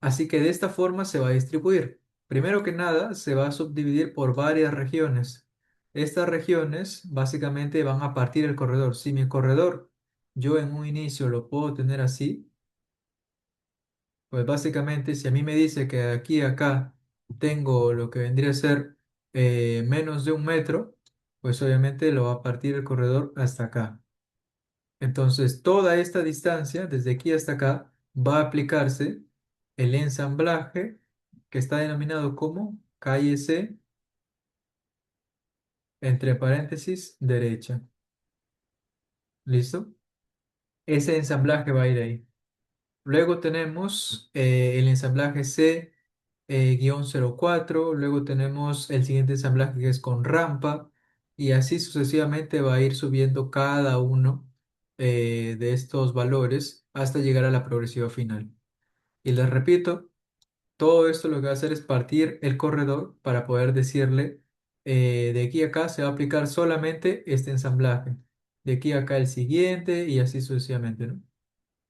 Así que de esta forma se va a distribuir. Primero que nada, se va a subdividir por varias regiones. Estas regiones básicamente van a partir el corredor. Si mi corredor yo en un inicio lo puedo tener así, pues básicamente si a mí me dice que de aquí a acá tengo lo que vendría a ser menos de 1 metro, pues obviamente lo va a partir el corredor hasta acá. Entonces toda esta distancia, desde aquí hasta acá, va a aplicarse el ensamblaje que está denominado como calle C, entre paréntesis, derecha. ¿Listo? Ese ensamblaje va a ir ahí. Luego tenemos el ensamblaje C guión 04, luego tenemos el siguiente ensamblaje que es con rampa y así sucesivamente va a ir subiendo cada uno de estos valores hasta llegar a la progresiva final. Y les repito, todo esto lo que va a hacer es partir el corredor para poder decirle de aquí a acá se va a aplicar solamente este ensamblaje, de aquí a acá el siguiente y así sucesivamente, ¿no?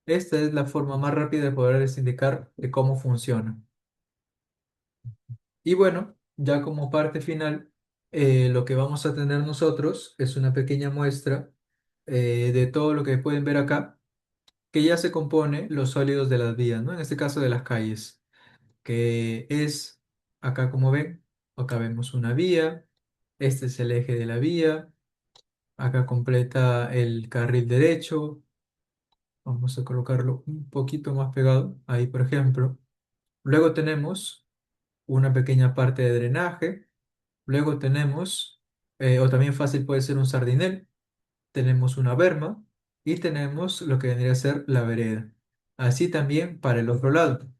Esta es la forma más rápida de poderles indicar de cómo funciona. Y bueno, ya como parte final, lo que vamos a tener nosotros es una pequeña muestra de todo lo que pueden ver acá, que ya se compone los sólidos de las vías, ¿no? En este caso de las calles, que es, acá como ven, acá vemos una vía, este es el eje de la vía, acá completa el carril derecho, vamos a colocarlo un poquito más pegado, ahí por ejemplo. Luego tenemos una pequeña parte de drenaje. Luego tenemos, o también fácil puede ser un sardinel, tenemos una berma y tenemos lo que vendría a ser la vereda. Así también para el otro lado,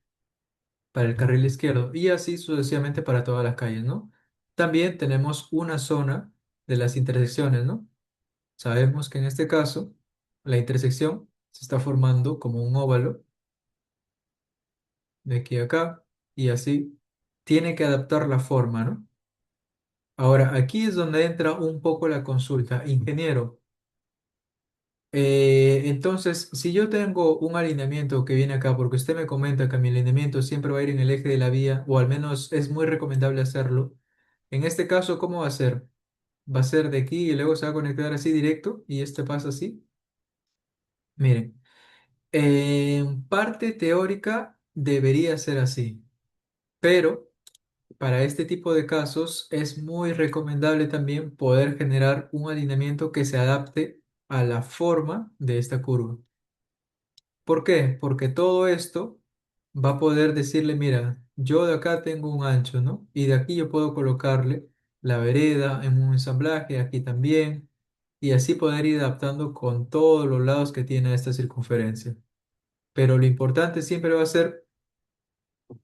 para el carril izquierdo y así sucesivamente para todas las calles, ¿no? También tenemos una zona de las intersecciones, ¿no? Sabemos que en este caso la intersección se está formando como un óvalo de aquí a acá y así. tiene que adaptar la forma, ¿no? Ahora, aquí es donde entra un poco la consulta. Ingeniero, entonces, si yo tengo un alineamiento que viene acá, porque usted me comenta que mi alineamiento siempre va a ir en el eje de la vía, o al menos es muy recomendable hacerlo, en este caso, ¿cómo va a ser? ¿Va a ser de aquí y luego se va a conectar así directo y este pasa así? Miren, en parte teórica debería ser así, pero para este tipo de casos es muy recomendable también poder generar un alineamiento que se adapte a la forma de esta curva. ¿Por qué? Porque todo esto va a poder decirle, mira, yo de acá tengo un ancho, ¿no? Y de aquí yo puedo colocarle la vereda en un ensamblaje, aquí también, y así poder ir adaptando con todos los lados que tiene esta circunferencia. Pero lo importante siempre va a ser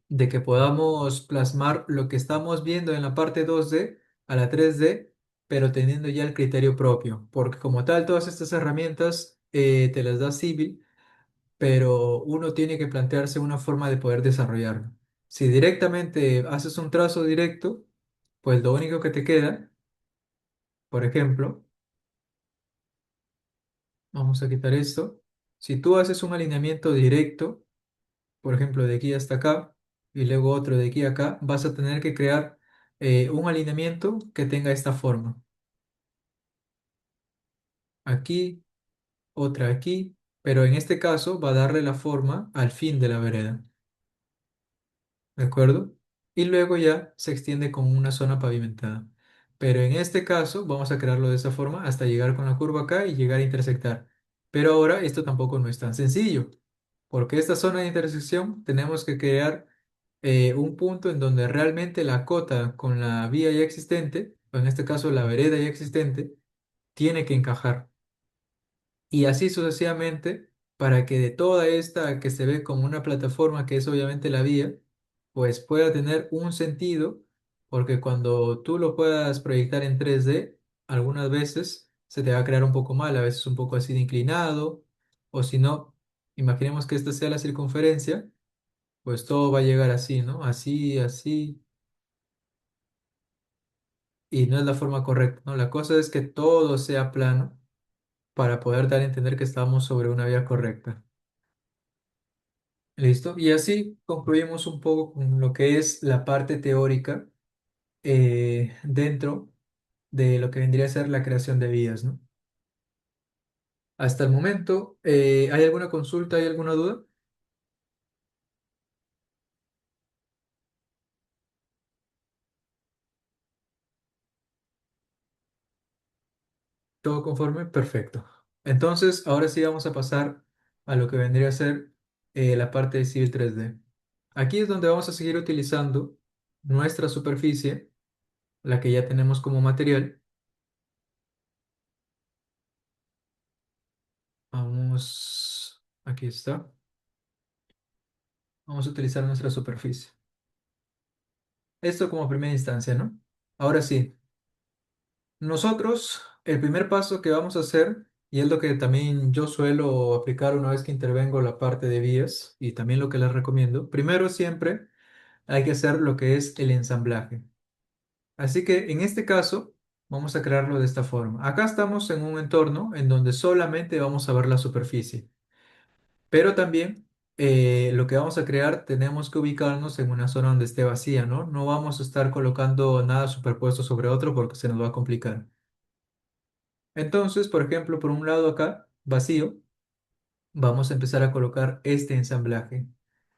de que podamos plasmar lo que estamos viendo en la parte 2D a la 3D, pero teniendo ya el criterio propio, porque como tal, todas estas herramientas te las da Civil, pero uno tiene que plantearse una forma de poder desarrollarlo. Si directamente haces un trazo directo, pues lo único que te queda, por ejemplo, vamos a quitar esto, si tú haces un alineamiento directo, por ejemplo, de aquí hasta acá, y luego otro de aquí a acá, vas a tener que crear un alineamiento que tenga esta forma. Aquí, otra aquí, pero en este caso va a darle la forma al fin de la vereda. ¿De acuerdo? Y luego ya se extiende con una zona pavimentada. Pero en este caso vamos a crearlo de esa forma hasta llegar con la curva acá y llegar a intersectar. Pero ahora esto tampoco no es tan sencillo, porque esta zona de intersección tenemos que crear un punto en donde realmente la cota con la vía ya existente, o en este caso la vereda ya existente, tiene que encajar. Y así sucesivamente para que de toda esta que se ve como una plataforma que es obviamente la vía, pues pueda tener un sentido, porque cuando tú lo puedas proyectar en 3D, algunas veces se te va a crear un poco mal, a veces un poco así de inclinado, o si no, imaginemos que esta sea la circunferencia, pues todo va a llegar así, ¿no? Así, así, y no es la forma correcta, ¿no? La cosa es que todo sea plano para poder dar a entender que estamos sobre una vía correcta. ¿Listo? Y así concluimos un poco con lo que es la parte teórica dentro de lo que vendría a ser la creación de vías, ¿no? Hasta el momento, ¿hay alguna consulta, hay alguna duda? ¿Todo conforme? Perfecto. Entonces, ahora sí vamos a pasar a lo que vendría a ser la parte de Civil 3D. Aquí es donde vamos a seguir utilizando nuestra superficie, la que ya tenemos como material. Vamos, aquí está. Vamos a utilizar nuestra superficie. Esto como primera instancia, ¿no? Ahora sí, nosotros, el primer paso que vamos a hacer, y es lo que también yo suelo aplicar una vez que intervengo la parte de vías, y también lo que les recomiendo, primero siempre hay que hacer lo que es el ensamblaje. Así que en este caso, vamos a crearlo de esta forma. Acá estamos en un entorno en donde solamente vamos a ver la superficie. Pero también lo que vamos a crear tenemos que ubicarnos en una zona donde esté vacía, ¿no? No vamos a estar colocando nada superpuesto sobre otro porque se nos va a complicar. Entonces, por ejemplo, por un lado acá, vacío, vamos a empezar a colocar este ensamblaje.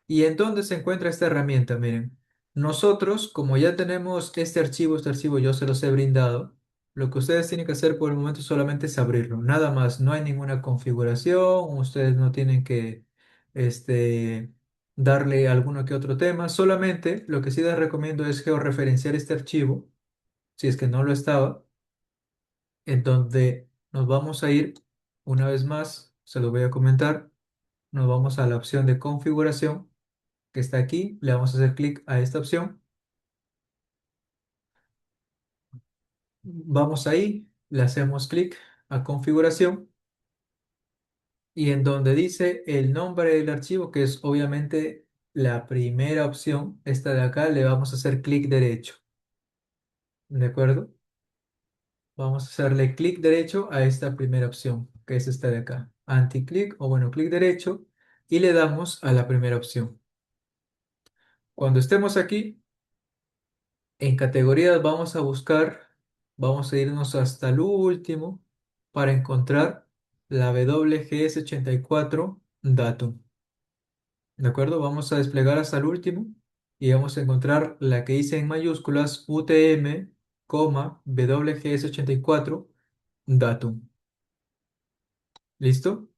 ¿Y en dónde se encuentra esta herramienta? Miren, nosotros, como ya tenemos este archivo yo se los he brindado, lo que ustedes tienen que hacer por el momento solamente es abrirlo, nada más, no hay ninguna configuración, ustedes no tienen que este, darle alguno que otro tema, solamente lo que sí les recomiendo es georreferenciar este archivo, si es que no lo estaba, en donde nos vamos a ir una vez más, se lo voy a comentar, nos vamos a la opción de configuración que está aquí, le vamos a hacer clic a esta opción, vamos ahí, le hacemos clic a configuración y en donde dice el nombre del archivo, que es obviamente la primera opción, esta de acá, le vamos a hacer clic derecho. ¿De acuerdo? Vamos a hacerle clic derecho a esta primera opción, que es esta de acá. Anti-clic o bueno, clic derecho y le damos a la primera opción. Cuando estemos aquí, en categorías vamos a buscar, vamos a irnos hasta el último para encontrar la WGS84 Datum. ¿De acuerdo? Vamos a desplegar hasta el último y vamos a encontrar la que dice en mayúsculas UTM, WGS84 Datum. ¿Listo?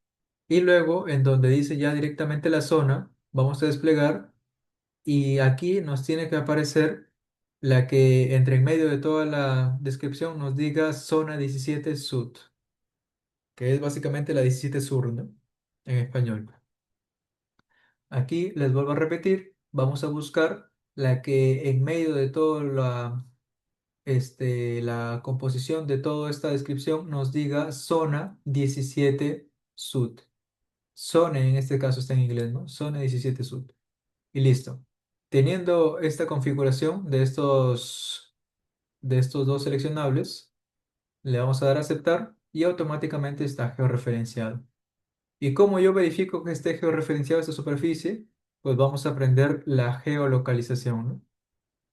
Y luego en donde dice ya directamente la zona, vamos a desplegar y aquí nos tiene que aparecer la que entre en medio de toda la descripción nos diga zona 17 Sud, que es básicamente la 17 Sur, ¿no? En español. Aquí les vuelvo a repetir, vamos a buscar la que en medio de toda la composición de toda esta descripción nos diga zona 17 Sud. Zone en este caso está en inglés, ¿no? Zona 17 Sud. Y listo. Teniendo esta configuración de estos dos seleccionables, le vamos a dar a aceptar y automáticamente está georreferenciado. ¿Y cómo yo verifico que esté georreferenciado esta superficie? Pues vamos a aprender la geolocalización, ¿no?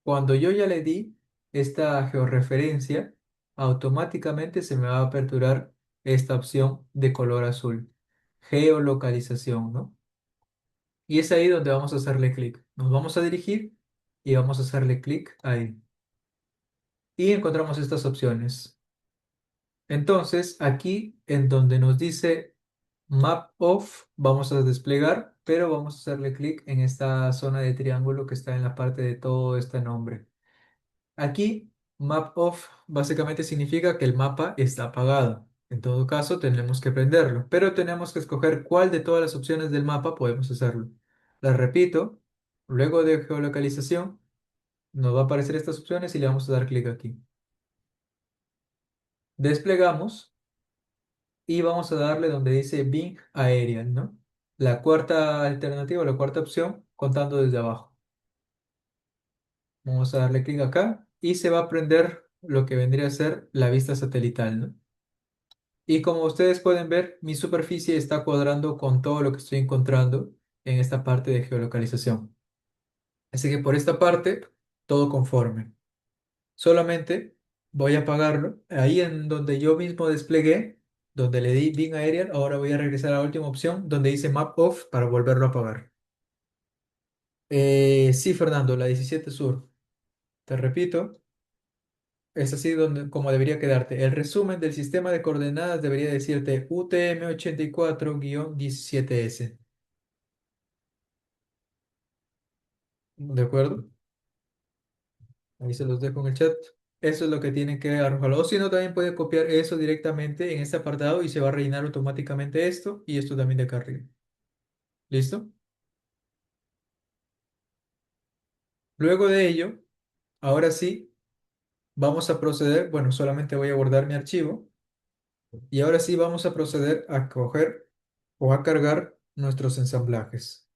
Cuando yo ya le di esta georreferencia, automáticamente se me va a aperturar esta opción de color azul, geolocalización, ¿no? Y es ahí donde vamos a hacerle clic. Nos vamos a dirigir y vamos a hacerle clic ahí. Y encontramos estas opciones. Entonces, aquí en donde nos dice Map Off, vamos a desplegar, pero vamos a hacerle clic en esta zona de triángulo que está en la parte de todo este nombre. Aquí, Map Off básicamente significa que el mapa está apagado. En todo caso, tenemos que prenderlo, pero tenemos que escoger cuál de todas las opciones del mapa podemos hacerlo. Las repito, luego de geolocalización, nos va a aparecer estas opciones y le vamos a dar clic aquí. Desplegamos y vamos a darle donde dice Bing Aerial, ¿no? La cuarta alternativa, la cuarta opción, contando desde abajo. Vamos a darle clic acá y se va a prender lo que vendría a ser la vista satelital, ¿no? Y como ustedes pueden ver, mi superficie está cuadrando con todo lo que estoy encontrando en esta parte de geolocalización. Así que por esta parte, todo conforme. Solamente voy a apagarlo. Ahí en donde yo mismo desplegué, donde le di Bing Aerial, ahora voy a regresar a la última opción donde dice Map Off para volverlo a apagar. Sí, Fernando, la 17 Sur. Te repito, es así donde, como debería quedarte. El resumen del sistema de coordenadas debería decirte UTM-84-17S. ¿De acuerdo? Ahí se los dejo en el chat. Eso es lo que tienen que arrojarlo. O si no, también puede copiar eso directamente en este apartado y se va a rellenar automáticamente esto y esto también de acá arriba. ¿Listo? Luego de ello, ahora sí, vamos a proceder. Bueno, solamente voy a guardar mi archivo y ahora sí vamos a proceder a coger o a cargar nuestros ensamblajes.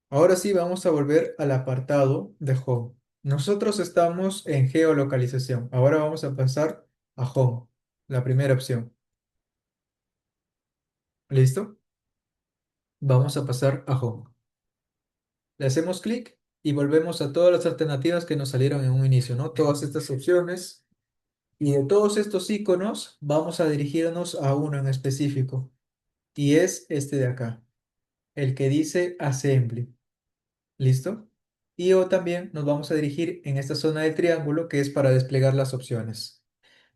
Ahora sí vamos a volver al apartado de Home. Nosotros estamos en geolocalización. Ahora vamos a pasar a Home, la primera opción. ¿Listo? Vamos a pasar a Home. Le hacemos clic y volvemos a todas las alternativas que nos salieron en un inicio, ¿no? Todas estas opciones. Y de todos estos iconos, vamos a dirigirnos a uno en específico. Y es este de acá, el que dice Assembly. ¿Listo? Y o también nos vamos a dirigir en esta zona del triángulo que es para desplegar las opciones.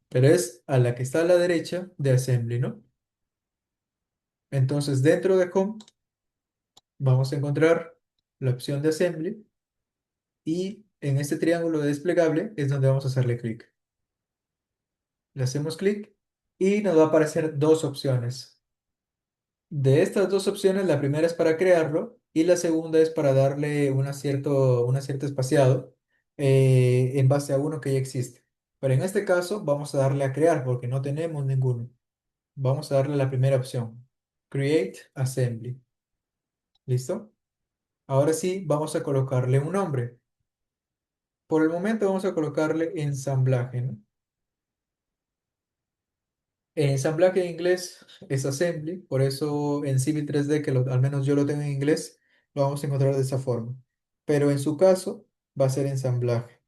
Pero es a la que está a la derecha de Assembly, ¿no? Entonces, dentro de Home, vamos a encontrar la opción de Assembly y en este triángulo de desplegable es donde vamos a hacerle clic. Le hacemos clic y nos va a aparecer dos opciones. De estas dos opciones, la primera es para crearlo y la segunda es para darle una cierto espaciado en base a uno que ya existe. Pero en este caso vamos a darle a crear porque no tenemos ninguno. Vamos a darle la primera opción, Create Assembly. ¿Listo? Ahora sí, vamos a colocarle un nombre. Por el momento vamos a colocarle ensamblaje, ¿no? Ensamblaje en inglés es assembly, por eso en Civil 3D, al menos yo lo tengo en inglés, lo vamos a encontrar de esa forma. Pero en su caso va a ser ensamblaje.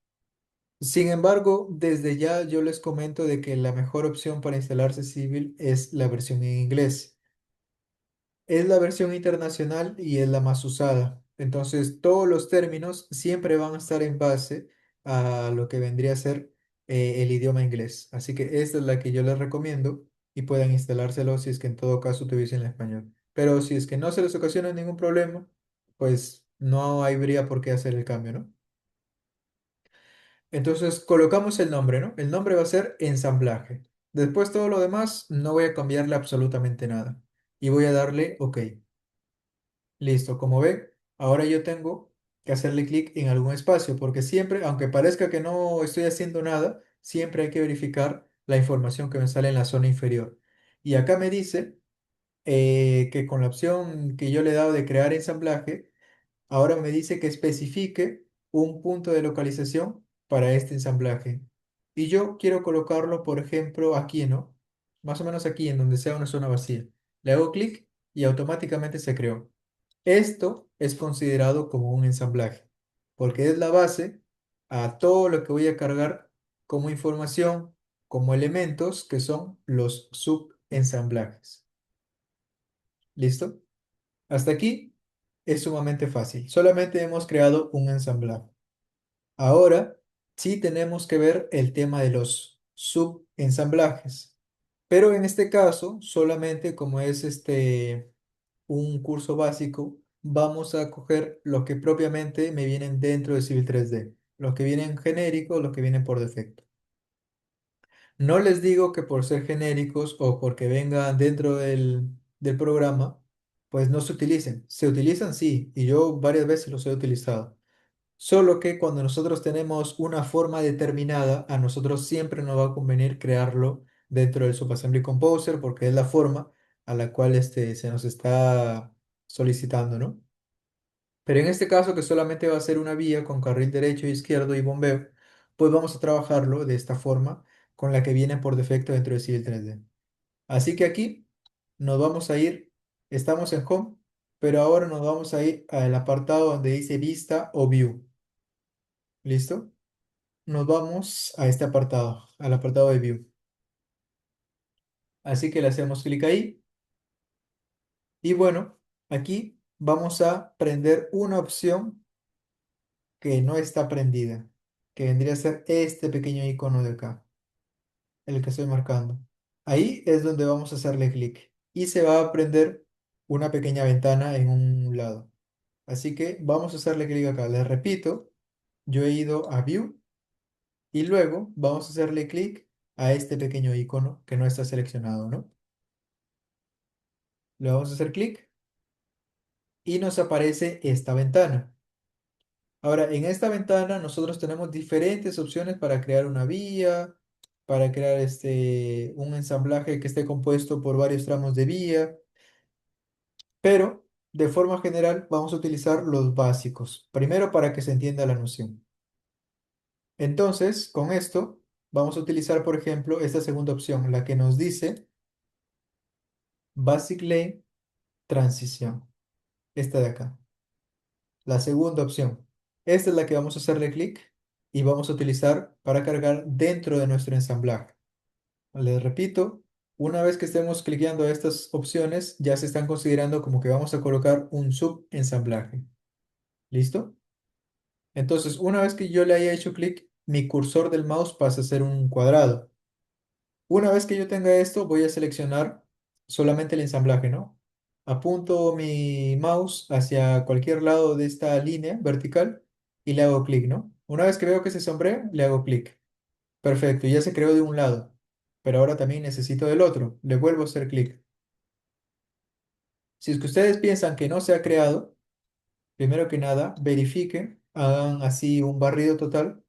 Sin embargo, desde ya yo les comento de que la mejor opción para instalarse Civil es la versión en inglés. Es la versión internacional y es la más usada. Entonces, todos los términos siempre van a estar en base a lo que vendría a ser el idioma inglés. Así que esta es la que yo les recomiendo y puedan instalárselo si es que en todo caso tuviesen el español. Pero si es que no se les ocasiona ningún problema, pues no habría por qué hacer el cambio, ¿no? Entonces, colocamos el nombre, ¿no? El nombre va a ser ensamblaje. Después todo lo demás no voy a cambiarle absolutamente nada. Y voy a darle OK. Listo, como ve, ahora yo tengo que hacerle clic en algún espacio, porque siempre, aunque parezca que no estoy haciendo nada, siempre hay que verificar la información que me sale en la zona inferior. Y acá me dice que con la opción que yo le he dado de crear ensamblaje, ahora me dice que especifique un punto de localización para este ensamblaje. Y yo quiero colocarlo, por ejemplo, aquí, ¿no? Más o menos aquí, en donde sea una zona vacía. Le hago clic y automáticamente se creó. Esto es considerado como un ensamblaje, porque es la base a todo lo que voy a cargar como información, como elementos que son los subensamblajes. ¿Listo? Hasta aquí es sumamente fácil. Solamente hemos creado un ensamblaje. Ahora sí tenemos que ver el tema de los subensamblajes. Pero en este caso, solamente como es un curso básico, vamos a coger los que propiamente me vienen dentro de Civil 3D, los que vienen genéricos, los que vienen por defecto. No les digo que por ser genéricos o porque vengan dentro del programa, pues no se utilicen. Se utilizan, sí, y yo varias veces los he utilizado. Solo que cuando nosotros tenemos una forma determinada, a nosotros siempre nos va a convenir crearlo dentro del Subassembly Composer porque es la forma a la cual se nos está solicitando, ¿no? Pero en este caso, que solamente va a ser una vía con carril derecho, izquierdo y bombeo, pues vamos a trabajarlo de esta forma con la que viene por defecto dentro de Civil 3D. Así que aquí nos vamos a ir, estamos en Home, pero ahora nos vamos a ir al apartado donde dice Vista o View. ¿Listo? Nos vamos a este apartado, al apartado de View. Así que le hacemos clic ahí y bueno, aquí vamos a prender una opción que no está prendida, que vendría a ser este pequeño icono de acá, el que estoy marcando. Ahí es donde vamos a hacerle clic y se va a prender una pequeña ventana en un lado. Así que vamos a hacerle clic acá. Les repito, yo he ido a View y luego vamos a hacerle clic a este pequeño icono que no está seleccionado, ¿no? Le vamos a hacer clic y nos aparece esta ventana. Ahora, en esta ventana nosotros tenemos diferentes opciones para crear una vía, para crear un ensamblaje que esté compuesto por varios tramos de vía, pero de forma general vamos a utilizar los básicos, primero para que se entienda la noción. Entonces, con esto vamos a utilizar, por ejemplo, esta segunda opción, la que nos dice Basic Lane Transición, esta de acá. La segunda opción. Esta es la que vamos a hacerle clic y vamos a utilizar para cargar dentro de nuestro ensamblaje. Les repito, una vez que estemos cliqueando estas opciones, ya se están considerando como que vamos a colocar un subensamblaje. ¿Listo? Entonces, una vez que yo le haya hecho clic, mi cursor del mouse pasa a ser un cuadrado. Una vez que yo tenga esto, voy a seleccionar solamente el ensamblaje, ¿no? Apunto mi mouse hacia cualquier lado de esta línea vertical y le hago clic, ¿no? Una vez que veo que se sombrea, le hago clic. Perfecto, ya se creó de un lado, pero ahora también necesito del otro. Le vuelvo a hacer clic. Si es que ustedes piensan que no se ha creado, primero que nada, verifiquen, hagan así un barrido total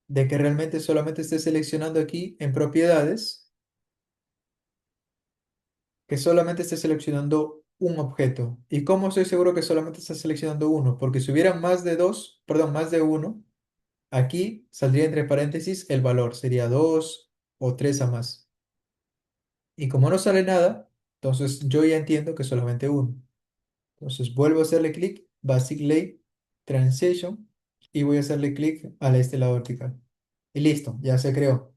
de que realmente solamente esté seleccionando aquí en propiedades, que solamente esté seleccionando un objeto. ¿Y cómo estoy seguro que solamente está seleccionando uno? Porque si hubiera más de dos, perdón, más de uno, aquí saldría entre paréntesis el valor, sería 2 o 3 a más. Y como no sale nada, entonces yo ya entiendo que solamente uno. Entonces vuelvo a hacerle clic, Basic Layer, Transition, y voy a hacerle clic a la estela vertical. Y listo, ya se creó.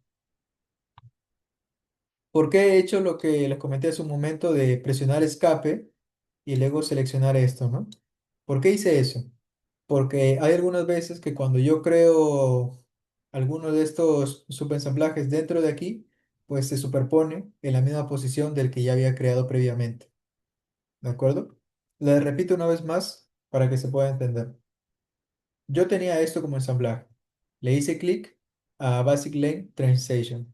¿Por qué he hecho lo que les comenté hace un momento de presionar escape y luego seleccionar esto, ¿no? ¿Por qué hice eso? Porque hay algunas veces que cuando yo creo alguno de estos subensamblajes dentro de aquí, pues se superpone en la misma posición del que ya había creado previamente. ¿De acuerdo? Le repito una vez más para que se pueda entender. Yo tenía esto como ensamblaje. Le hice clic a Basic Lane Translation.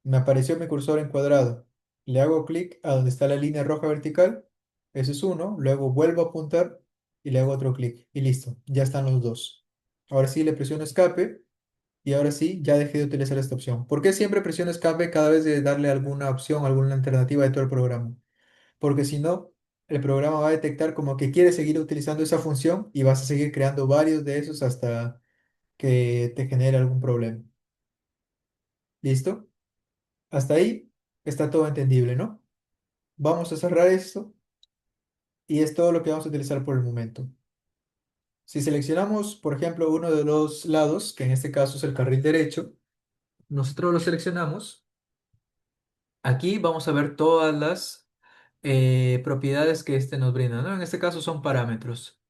Me apareció mi cursor en cuadrado. Le hago clic a donde está la línea roja vertical. Ese es uno. Luego vuelvo a apuntar y le hago otro clic. Y listo. Ya están los dos. Ahora sí le presiono escape y ahora sí ya dejé de utilizar esta opción. ¿Por qué siempre presiono escape cada vez de darle alguna opción, alguna alternativa de todo el programa? Porque si no, el programa va a detectar como que quiere seguir utilizando esa función y vas a seguir creando varios de esos hasta que te genere algún problema. ¿Listo? Hasta ahí está todo entendible, ¿no? Vamos a cerrar esto y es todo lo que vamos a utilizar por el momento. Si seleccionamos, por ejemplo, uno de los lados, que en este caso es el carril derecho, nosotros lo seleccionamos. Aquí vamos a ver todas las propiedades que este nos brinda, ¿no? En este caso son parámetros.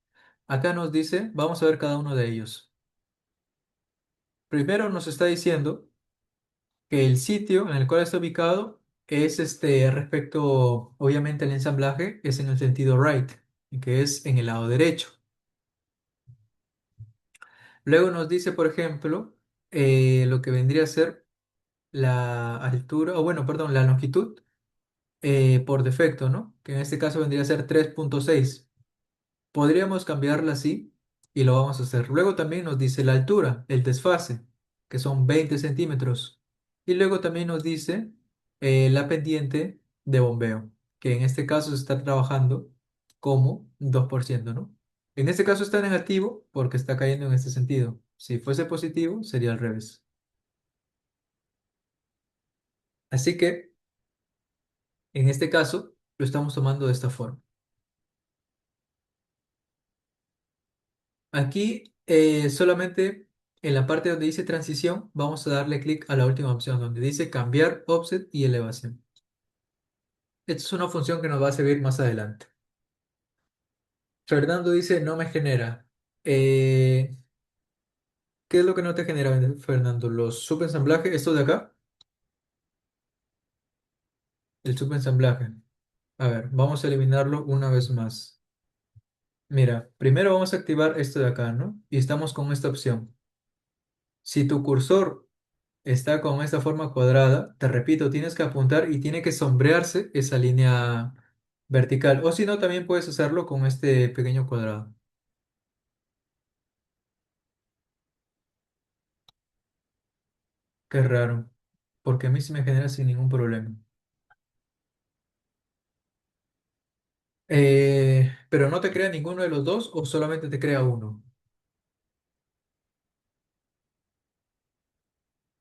Acá nos dice, vamos a ver cada uno de ellos. Primero nos está diciendo que el sitio en el cual está ubicado es respecto, obviamente, al ensamblaje, es en el sentido right, que es en el lado derecho. Luego nos dice, por ejemplo, lo que vendría a ser la altura, o bueno, perdón, la longitud por defecto, ¿no? Que en este caso vendría a ser 3,6. Podríamos cambiarla así y lo vamos a hacer. Luego también nos dice la altura, el desfase, que son 20 centímetros. Y luego también nos dice la pendiente de bombeo, que en este caso se está trabajando como 2%, ¿no? En este caso está negativo porque está cayendo en este sentido. Si fuese positivo, sería al revés. Así que en este caso lo estamos tomando de esta forma. Aquí solamente en la parte donde dice transición vamos a darle clic a la última opción donde dice cambiar offset y elevación. Esta es una función que nos va a servir más adelante. Fernando dice no me genera. Eh, ¿Qué es lo que no te genera, Fernando? Los subensamblajes, esto de acá, el subensamblaje. A ver, vamos a eliminarlo una vez más. Mira, primero vamos a activar esto de acá, ¿no? Y estamos con esta opción. Si tu cursor está con esta forma cuadrada, te repito, tienes que apuntar y tiene que sombrearse esa línea vertical. O si no, también puedes hacerlo con este pequeño cuadrado. Qué raro, porque a mí sí me genera sin ningún problema. Pero no te crea ninguno de los dos o solamente te crea uno.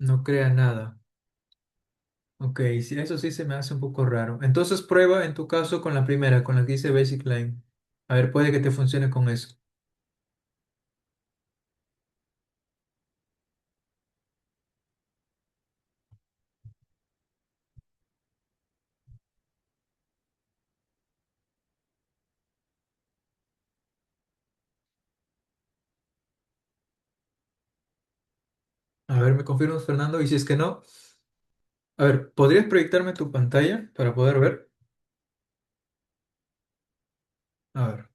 No crea nada. Ok, sí, eso sí se me hace un poco raro. Entonces prueba en tu caso con la primera, con la que dice Basic Line. A ver, puede que te funcione con eso. A ver, ¿me confirmas, Fernando? Y si es que no, a ver, ¿podrías proyectarme tu pantalla para poder ver? A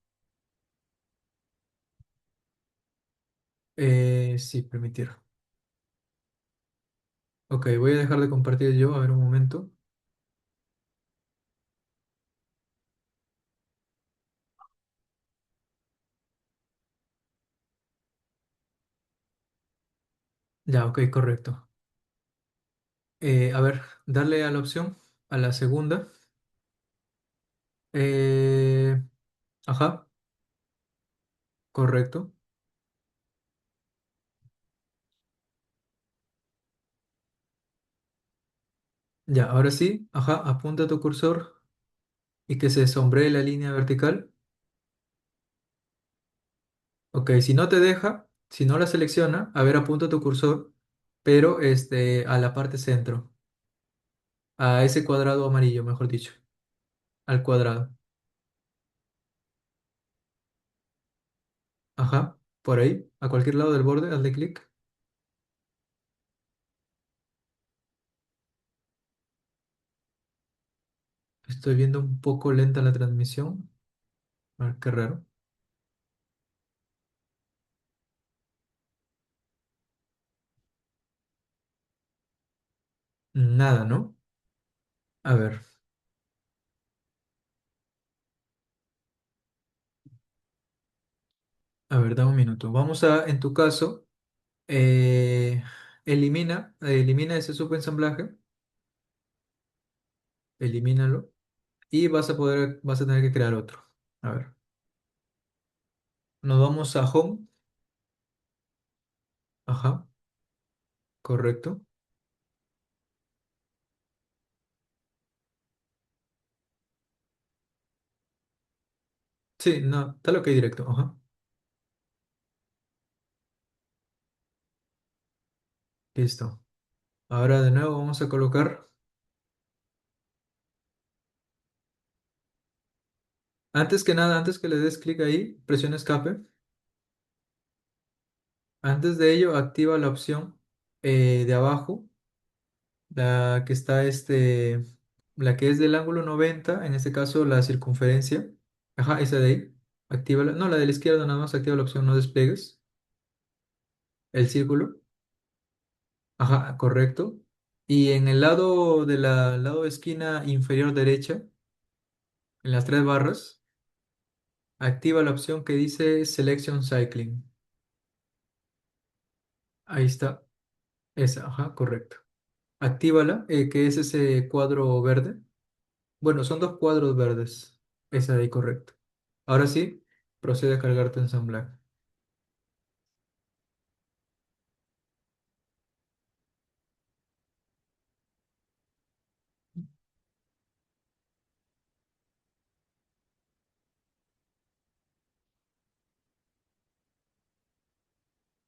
ver. Sí, permitir. Ok, voy a dejar de compartir yo, a ver un momento. Ya, ok, correcto. A ver, darle a la opción, a la segunda. Eh, ajá, correcto. Ya, ahora sí, ajá, apunta tu cursor y que se sombree la línea vertical. Ok, si no te deja, si no la selecciona, a ver, apunta tu cursor, pero a la parte centro, a ese cuadrado amarillo, mejor dicho, al cuadrado. Ajá, por ahí, a cualquier lado del borde, hazle clic. Estoy viendo un poco lenta la transmisión. A ver, qué raro. Nada, ¿no? A ver, a ver, dame un minuto. Vamos a, en tu caso, eh, elimina ese subensamblaje, elimínalo y vas a tener que crear otro. A ver, nos vamos a Home. Ajá, correcto. Sí, no, tal ok directo. Ajá, listo. Ahora de nuevo vamos a colocar, antes que nada, antes que le des clic ahí, presiona escape. Antes de ello, activa la opción de abajo, la que está la que es del ángulo 90, en este caso la circunferencia. Ajá, esa de ahí. Actívala. No, la de la izquierda nada más activa la opción no despliegues. El círculo. Ajá, correcto. Y en el lado de la lado de esquina inferior derecha, en las tres barras, activa la opción que dice Selection Cycling. Ahí está. Esa, ajá, correcto. Actívala, que es ese cuadro verde. Bueno, son dos cuadros verdes. Esa de ahí, correcto. Ahora sí, procede a cargar tu ensamblaje.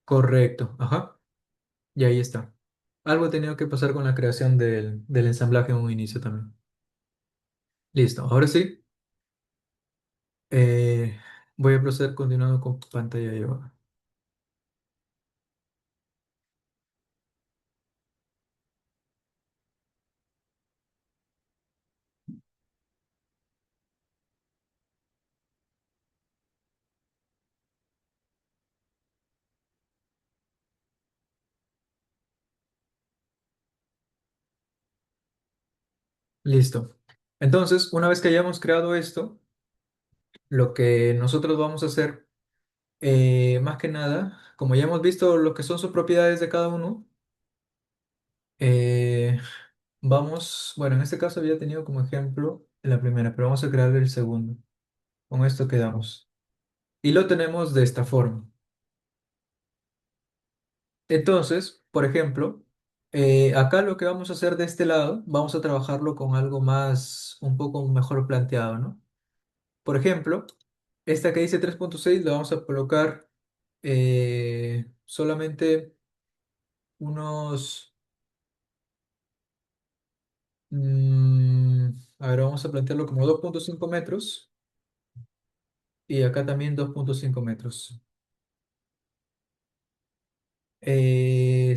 Correcto, ajá. Y ahí está. Algo ha tenido que pasar con la creación del ensamblaje en un inicio también. Listo, ahora sí. eh, Voy a proceder continuando con pantalla lleva. Listo. Entonces, una vez que hayamos creado esto, lo que nosotros vamos a hacer, más que nada, como ya hemos visto lo que son sus propiedades de cada uno, eh, bueno, en este caso había tenido como ejemplo la primera, pero vamos a crear el segundo. Con esto quedamos. Y lo tenemos de esta forma. Entonces, por ejemplo, acá lo que vamos a hacer de este lado, vamos a trabajarlo con algo más, un poco mejor planteado, ¿no? Por ejemplo, esta que dice 3.6 la vamos a colocar solamente unos, mm, a ver, vamos a plantearlo como 2.5 metros y acá también 2.5 metros.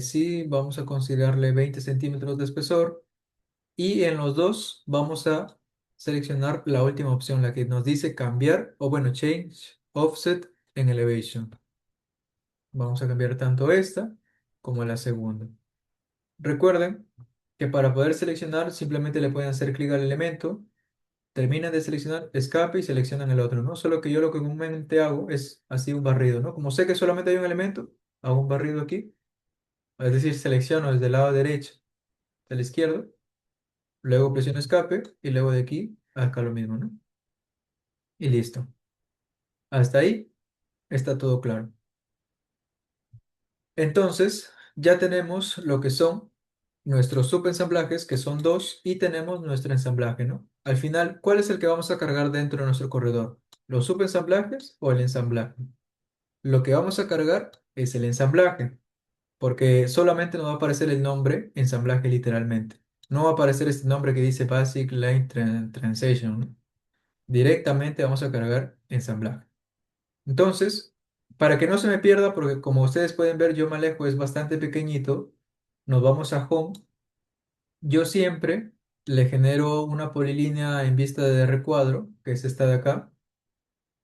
Sí, vamos a considerarle 20 centímetros de espesor y en los dos vamos a seleccionar la última opción, la que nos dice cambiar o bueno, change offset en elevation. Vamos a cambiar tanto esta como la segunda. Recuerden que para poder seleccionar simplemente le pueden hacer clic al elemento, terminan de seleccionar, escape y seleccionan el otro, ¿no? Solo que yo lo que comúnmente hago es así un barrido, ¿no? Como sé que solamente hay un elemento, hago un barrido aquí, es decir, selecciono desde el lado derecho del izquierdo, luego presiono escape y luego de aquí acá lo mismo, ¿no? y listo. Hasta ahí está todo claro. Entonces, ya tenemos lo que son nuestros subensamblajes, que son dos, y tenemos nuestro ensamblaje, ¿no? Al final, ¿cuál es el que vamos a cargar dentro de nuestro corredor? ¿Los subensamblajes o el ensamblaje? Lo que vamos a cargar es el ensamblaje, porque solamente nos va a aparecer el nombre ensamblaje literalmente. No va a aparecer este nombre que dice Basic Line Transition, ¿no? Directamente vamos a cargar ensamblaje. Entonces, para que no se me pierda, porque como ustedes pueden ver, yo me alejo, es bastante pequeñito, nos vamos a Home. Yo siempre le genero una polilínea en vista de recuadro, que es esta de acá,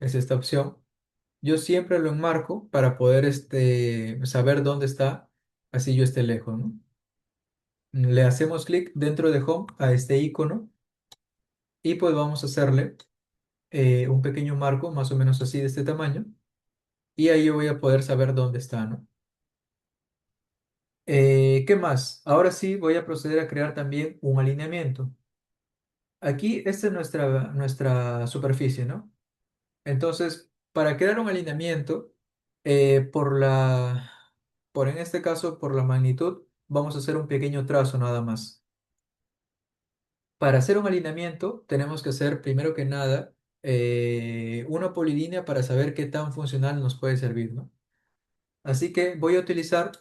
es esta opción. Yo siempre lo enmarco para poder saber dónde está, así yo esté lejos, ¿no? Le hacemos clic dentro de Home a este icono y pues vamos a hacerle un pequeño marco, más o menos así de este tamaño, y ahí yo voy a poder saber dónde está, ¿no? ¿Qué más? Ahora sí voy a proceder a crear también un alineamiento. Aquí, esta es nuestra superficie, ¿no? Entonces, para crear un alineamiento, por en este caso, por la magnitud, vamos a hacer un pequeño trazo nada más. Para hacer un alineamiento, tenemos que hacer, primero que nada, una polilínea para saber qué tan funcional nos puede servir, ¿no? Así que voy a utilizar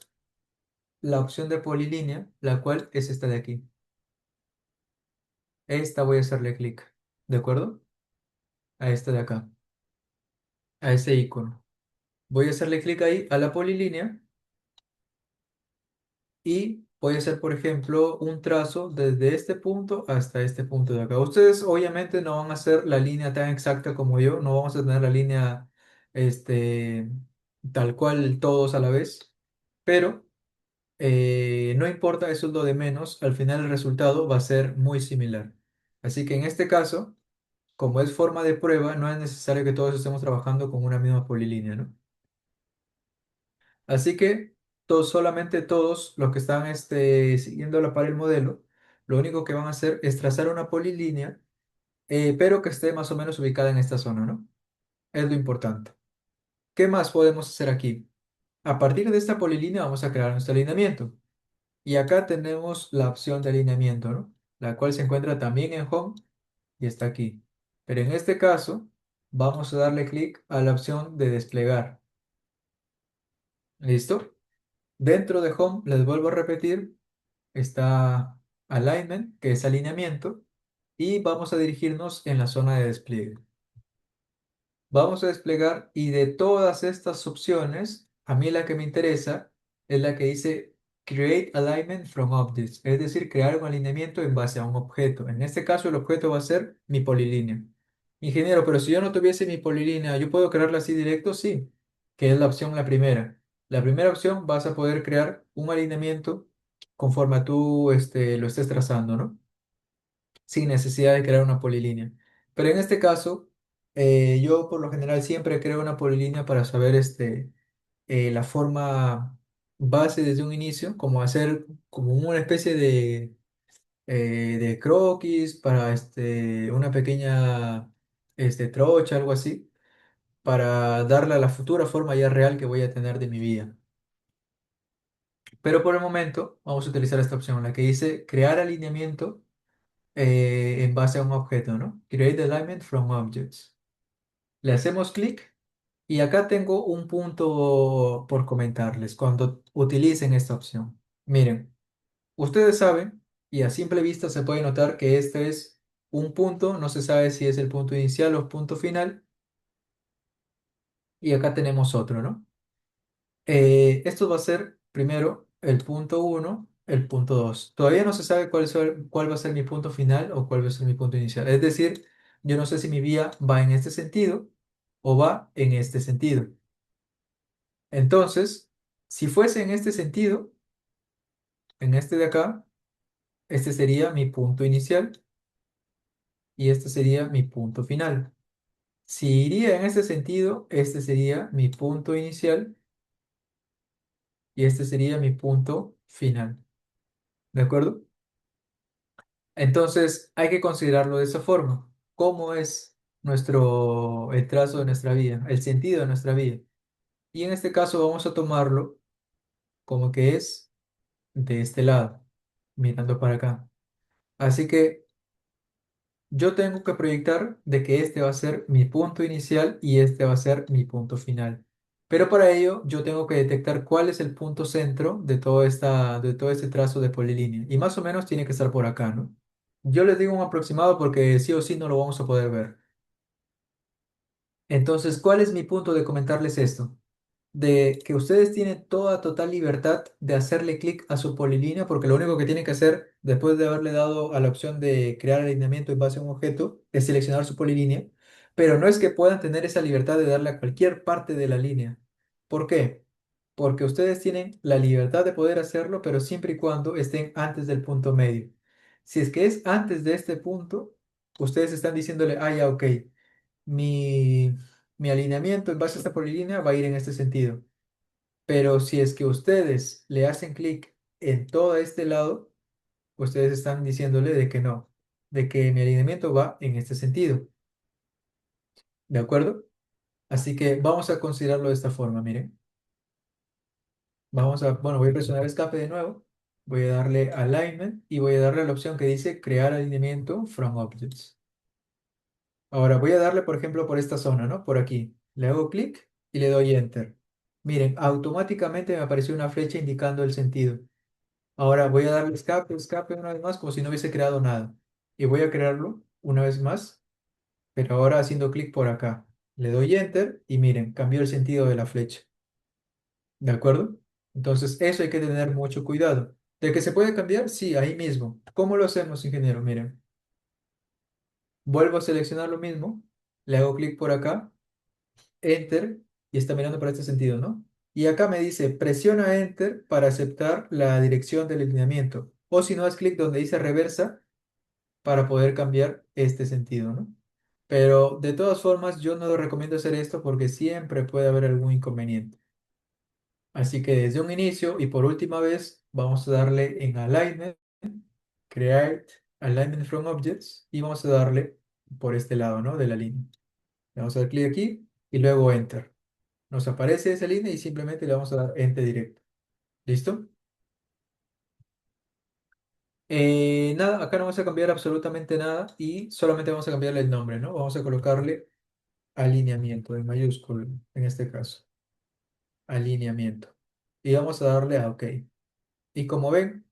la opción de polilínea, la cual es esta de aquí. Esta voy a hacerle clic, ¿de acuerdo? A esta de acá, a ese icono. Voy a hacerle clic ahí a la polilínea y voy a hacer, por ejemplo, un trazo desde este punto hasta este punto de acá. Ustedes obviamente no van a hacer la línea tan exacta como yo, no vamos a tener la línea este, tal cual todos a la vez, pero no importa, eso es lo de menos, al final el resultado va a ser muy similar. Así que en este caso, como es forma de prueba, no es necesario que todos estemos trabajando con una misma polilínea, ¿no? Así que solamente todos los que están siguiendo la par el modelo, lo único que van a hacer es trazar una polilínea, pero que esté más o menos ubicada en esta zona, ¿no? Es lo importante. ¿Qué más podemos hacer aquí? A partir de esta polilínea vamos a crear nuestro alineamiento. Y acá tenemos la opción de alineamiento, ¿no? La cual se encuentra también en Home y está aquí. Pero en este caso, vamos a darle clic a la opción de desplegar. ¿Listo? Dentro de Home, les vuelvo a repetir, está Alignment, que es alineamiento, y vamos a dirigirnos en la zona de despliegue. Vamos a desplegar y de todas estas opciones, a mí la que me interesa es la que dice Create Alignment from Objects, es decir, crear un alineamiento en base a un objeto. En este caso, el objeto va a ser mi polilínea. Ingeniero, pero si yo no tuviese mi polilínea, ¿yo puedo crearla así directo? Sí, que es la opción la primera. La primera opción vas a poder crear un alineamiento conforme tú lo estés trazando, ¿no? Sin necesidad de crear una polilínea. Pero en este caso, yo por lo general siempre creo una polilínea para saber la forma base desde un inicio, como hacer como una especie de croquis para una pequeña trocha, algo así, para darle a la futura forma ya real que voy a tener de mi vida. Pero por el momento vamos a utilizar esta opción, la que dice crear alineamiento en base a un objeto, ¿no? Create alignment from objects. Le hacemos clic y acá tengo un punto por comentarles cuando utilicen esta opción. Miren, ustedes saben y a simple vista se puede notar que este es un punto, no se sabe si es el punto inicial o punto final, y acá tenemos otro, ¿no? Esto va a ser primero el punto uno, el punto 2. Todavía no se sabe cuál va a ser mi punto final o cuál va a ser mi punto inicial. Es decir, yo no sé si mi vía va en este sentido o va en este sentido. Entonces, si fuese en este sentido, en este de acá, este sería mi punto inicial y este sería mi punto final. Si iría en este sentido, este sería mi punto inicial y este sería mi punto final. ¿De acuerdo? Entonces, hay que considerarlo de esa forma. ¿Cómo es? el trazo de nuestra vía, el sentido de nuestra vía. Y en este caso vamos a tomarlo como que es de este lado, mirando para acá. Así que yo tengo que proyectar de que este va a ser mi punto inicial y este va a ser mi punto final. Pero para ello yo tengo que detectar cuál es el punto centro de todo este trazo de polilínea. Y más o menos tiene que estar por acá, ¿no? Yo les digo un aproximado porque sí o sí no lo vamos a poder ver. Entonces, ¿cuál es mi punto de comentarles esto? De que ustedes tienen toda total libertad de hacerle clic a su polilínea, porque lo único que tienen que hacer después de haberle dado a la opción de crear alineamiento en base a un objeto es seleccionar su polilínea, pero no es que puedan tener esa libertad de darle a cualquier parte de la línea. ¿Por qué? Porque ustedes tienen la libertad de poder hacerlo, pero siempre y cuando estén antes del punto medio. Si es que es antes de este punto, ustedes están diciéndole, ah, ya, ok, mi, mi alineamiento en base a esta polilínea va a ir en este sentido. Pero si es que ustedes le hacen clic en todo este lado, ustedes están diciéndole de que no, de que mi alineamiento va en este sentido. ¿De acuerdo? Así que vamos a considerarlo de esta forma, miren. Bueno, voy a presionar escape de nuevo. Voy a darle alignment y voy a darle la opción que dice crear alineamiento from objects. Ahora voy a darle, por ejemplo, por esta zona, ¿no? Por aquí. Le hago clic y le doy enter. Miren, automáticamente me apareció una flecha indicando el sentido. Ahora voy a darle escape, escape una vez más, como si no hubiese creado nada. Y voy a crearlo una vez más, pero ahora haciendo clic por acá. Le doy enter y miren, cambió el sentido de la flecha. ¿De acuerdo? Entonces, eso hay que tener mucho cuidado. ¿De que se puede cambiar? Sí, ahí mismo. ¿Cómo lo hacemos, ingeniero? Miren, vuelvo a seleccionar lo mismo, le hago clic por acá, enter, y está mirando para este sentido, ¿no? Y acá me dice, presiona enter para aceptar la dirección del alineamiento. O si no, haz clic donde dice reversa para poder cambiar este sentido, ¿no? Pero de todas formas, yo no lo recomiendo hacer esto porque siempre puede haber algún inconveniente. Así que desde un inicio y por última vez, vamos a darle en Alignment, Create Alignment from Objects y vamos a darle por este lado, ¿no? De la línea. Le vamos a dar clic aquí y luego Enter. Nos aparece esa línea y simplemente le vamos a dar Enter directo. ¿Listo? Nada, acá no vamos a cambiar absolutamente nada y solamente vamos a cambiarle el nombre, ¿no? Vamos a colocarle alineamiento en mayúsculo, en este caso, alineamiento. Y vamos a darle a OK. Y como ven,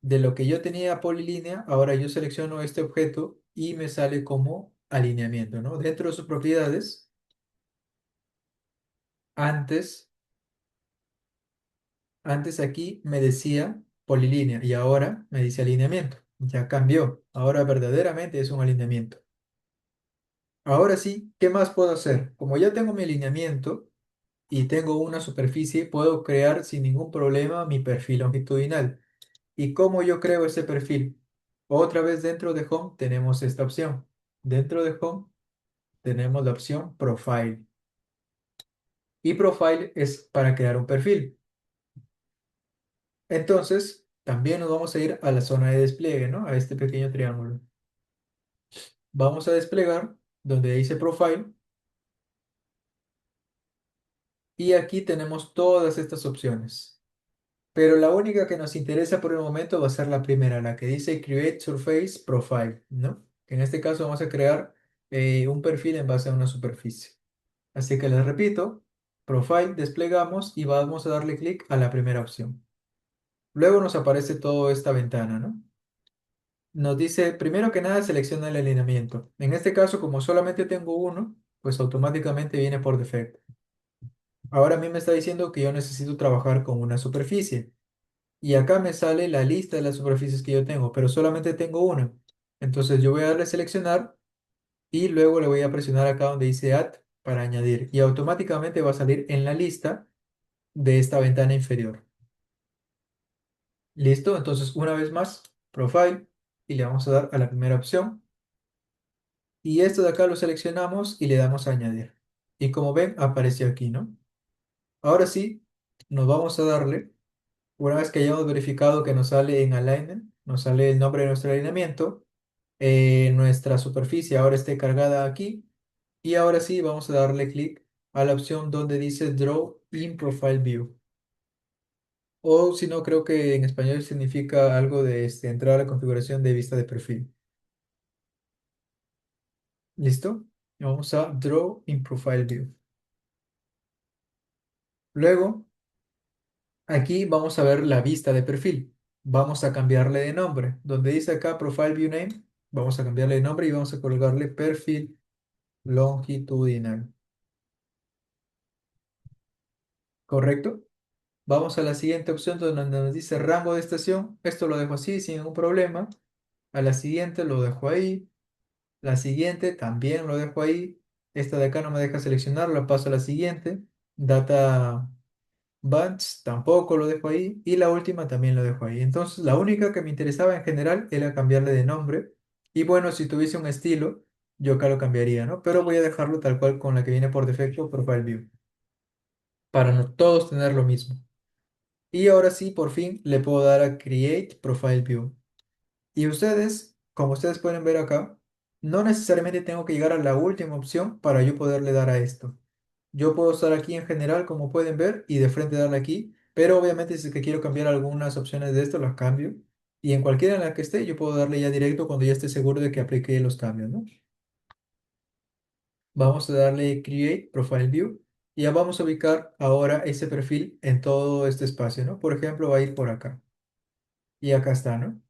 de lo que yo tenía polilínea, ahora yo selecciono este objeto y me sale como alineamiento, ¿no? Dentro de sus propiedades, antes, antes aquí me decía polilínea y ahora me dice alineamiento. Ya cambió. Ahora verdaderamente es un alineamiento. Ahora sí, ¿qué más puedo hacer? Como ya tengo mi alineamiento, y tengo una superficie, puedo crear sin ningún problema mi perfil longitudinal. ¿Y cómo yo creo ese perfil? Otra vez dentro de Home tenemos esta opción. Dentro de Home tenemos la opción Profile. Y Profile es para crear un perfil. Entonces, también nos vamos a ir a la zona de despliegue, ¿no? A este pequeño triángulo. Vamos a desplegar donde dice Profile. Y aquí tenemos todas estas opciones. Pero la única que nos interesa por el momento va a ser la primera, la que dice Create Surface Profile, ¿no? Que en este caso vamos a crear un perfil en base a una superficie. Así que les repito, Profile, desplegamos y vamos a darle clic a la primera opción. Luego nos aparece toda esta ventana, ¿no? Nos dice, primero que nada, selecciona el alineamiento. En este caso, como solamente tengo uno, pues automáticamente viene por defecto. Ahora a mí me está diciendo que yo necesito trabajar con una superficie. Y acá me sale la lista de las superficies que yo tengo, pero solamente tengo una. Entonces yo voy a darle seleccionar y luego le voy a presionar acá donde dice Add para añadir. Y automáticamente va a salir en la lista de esta ventana inferior. ¿Listo? Entonces una vez más, Profile y le vamos a dar a la primera opción. Y esto de acá lo seleccionamos y le damos a añadir. Y como ven, apareció aquí, ¿no? Ahora sí, nos vamos a darle. Una vez que hayamos verificado que nos sale en Alignment, nos sale el nombre de nuestro alineamiento, nuestra superficie ahora esté cargada aquí, Y ahora sí, vamos a darle clic a la opción donde dice Draw in Profile View. O si no, creo que en español significa algo de entrar a la configuración de vista de perfil. ¿Listo? Y vamos a Draw in Profile View. Luego, aquí vamos a ver la vista de perfil. Vamos a cambiarle de nombre. Donde dice acá Profile View Name, vamos a cambiarle de nombre y vamos a colocarle perfil longitudinal. ¿Correcto? Vamos a la siguiente opción donde nos dice rango de estación. Esto lo dejo así sin ningún problema. A la siguiente lo dejo ahí. La siguiente también lo dejo ahí. Esta de acá no me deja seleccionar, la paso a la siguiente. Data Bunch tampoco lo dejo ahí. Y la última también lo dejo ahí. Entonces la única que me interesaba en general era cambiarle de nombre. Y bueno, si tuviese un estilo, yo acá lo cambiaría, ¿no? Pero voy a dejarlo tal cual con la que viene por defecto, Profile View, para no todos tener lo mismo. Y ahora sí, por fin, le puedo dar a Create Profile View. Y ustedes, como ustedes pueden ver acá, no necesariamente tengo que llegar a la última opción para yo poderle dar a esto. Yo puedo estar aquí en general, como pueden ver, y de frente darle aquí, pero obviamente si es que quiero cambiar algunas opciones de esto, las cambio. Y en cualquiera en la que esté, yo puedo darle ya directo cuando ya esté seguro de que apliqué los cambios, ¿no? Vamos a darle Create Profile View y ya vamos a ubicar ahora ese perfil en todo este espacio, ¿no? Por ejemplo, va a ir por acá. Y acá está, ¿no?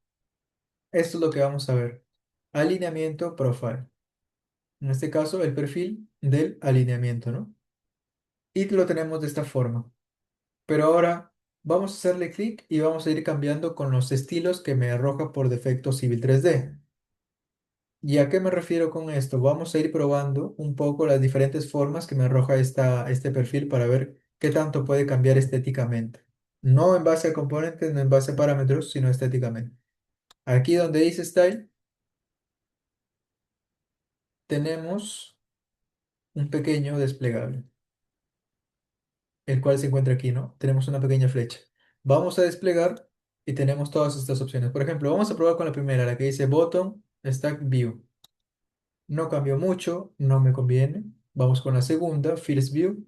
Esto es lo que vamos a ver. Alineamiento Profile. En este caso, el perfil del alineamiento, ¿no? Y lo tenemos de esta forma. Pero ahora vamos a hacerle clic y vamos a ir cambiando con los estilos que me arroja por defecto Civil 3D. ¿Y a qué me refiero con esto? Vamos a ir probando un poco las diferentes formas que me arroja este perfil para ver qué tanto puede cambiar estéticamente. No en base a componentes, no en base a parámetros, sino estéticamente. Aquí donde dice Style, tenemos un pequeño desplegable, el cual se encuentra aquí, ¿no? Tenemos una pequeña flecha. Vamos a desplegar y tenemos todas estas opciones. Por ejemplo, vamos a probar con la primera, la que dice Button Stack View. No cambió mucho, no me conviene. Vamos con la segunda, First View.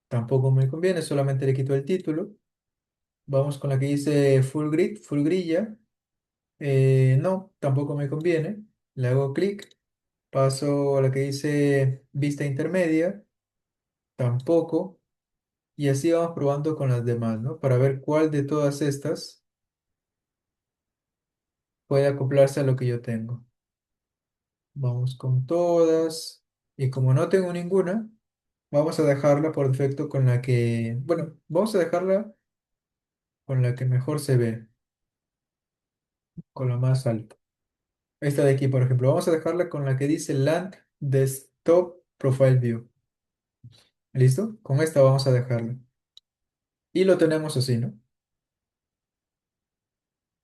Tampoco me conviene, solamente le quito el título. Vamos con la que dice Full Grid, Full Grilla. No, tampoco me conviene. Le hago clic. Paso a la que dice Vista Intermedia. Tampoco. Y así vamos probando con las demás, ¿no? Para ver cuál de todas estas puede acoplarse a lo que yo tengo. Vamos con todas. Y como no tengo ninguna, vamos a dejarla por defecto con la que, bueno, vamos a dejarla con la que mejor se ve, con la más alta. Esta de aquí, por ejemplo, vamos a dejarla con la que dice Land Desktop Profile View. ¿Listo? Con esta vamos a dejarla. Y lo tenemos así, ¿no?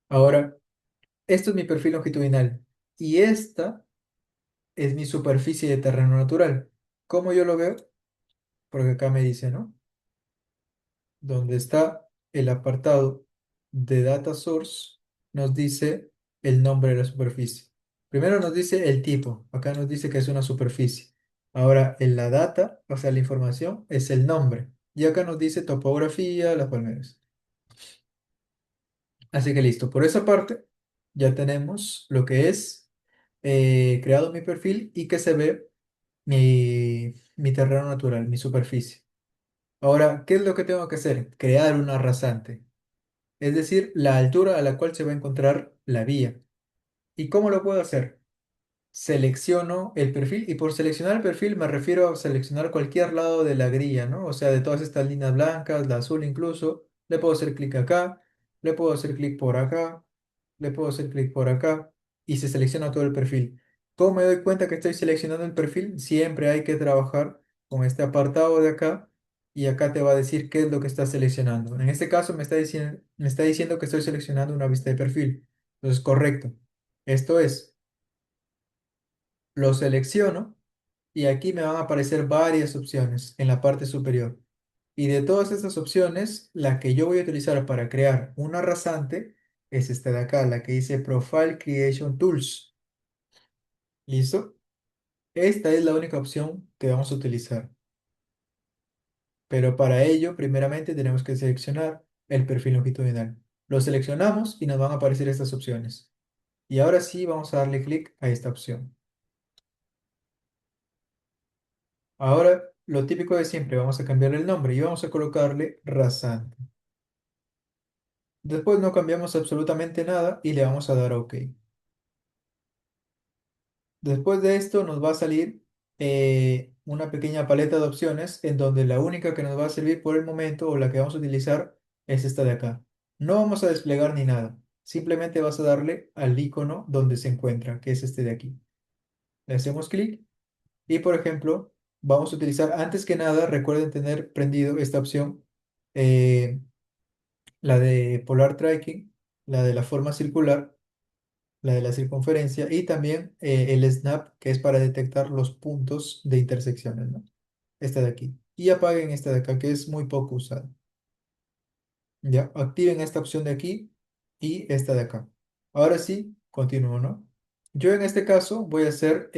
Ahora, esto es mi perfil longitudinal. Y esta es mi superficie de terreno natural. ¿Cómo yo lo veo? Porque acá me dice, ¿no? Donde está el apartado de Data Source, nos dice el nombre de la superficie. Primero nos dice el tipo. Acá nos dice que es una superficie. Ahora, en la data, o sea, la información, es el nombre. Y acá nos dice topografía, las palmeras. Así que listo. Por esa parte, ya tenemos lo que es creado mi perfil y que se ve mi terreno natural, mi superficie. Ahora, ¿qué es lo que tengo que hacer? Crear una rasante, es decir, la altura a la cual se va a encontrar la vía. ¿Y cómo lo puedo hacer? Selecciono el perfil y por seleccionar el perfil me refiero a seleccionar cualquier lado de la grilla, ¿no? O sea, de todas estas líneas blancas, la azul incluso, le puedo hacer clic acá, le puedo hacer clic por acá, le puedo hacer clic por acá y se selecciona todo el perfil. ¿Cómo me doy cuenta que estoy seleccionando el perfil? Siempre hay que trabajar con este apartado de acá y acá te va a decir qué es lo que estás seleccionando. En este caso me está diciendo que estoy seleccionando una vista de perfil. Entonces, correcto. Esto es, lo selecciono y aquí me van a aparecer varias opciones en la parte superior. Y de todas estas opciones, la que yo voy a utilizar para crear una rasante es esta de acá, la que dice Profile Creation Tools. ¿Listo? Esta es la única opción que vamos a utilizar, pero para ello, primeramente tenemos que seleccionar el perfil longitudinal. Lo seleccionamos y nos van a aparecer estas opciones. Y ahora sí vamos a darle clic a esta opción. Ahora, lo típico de siempre, vamos a cambiarle el nombre y vamos a colocarle rasante. Después no cambiamos absolutamente nada y le vamos a dar a OK. Después de esto nos va a salir una pequeña paleta de opciones en donde la única que nos va a servir por el momento o la que vamos a utilizar es esta de acá. No vamos a desplegar ni nada. Simplemente vas a darle al icono donde se encuentra, que es este de aquí. Le hacemos clic y, por ejemplo, vamos a utilizar, antes que nada, recuerden tener prendido esta opción, eh, la de Polar Tracking, la de la forma circular, la de la circunferencia y también el snap, que es para detectar los puntos de intersecciones, ¿no? Esta de aquí. Y apaguen esta de acá, que es muy poco usada. Ya, activen esta opción de aquí y esta de acá. Ahora sí, continúo, ¿no? Yo en este caso voy a hacer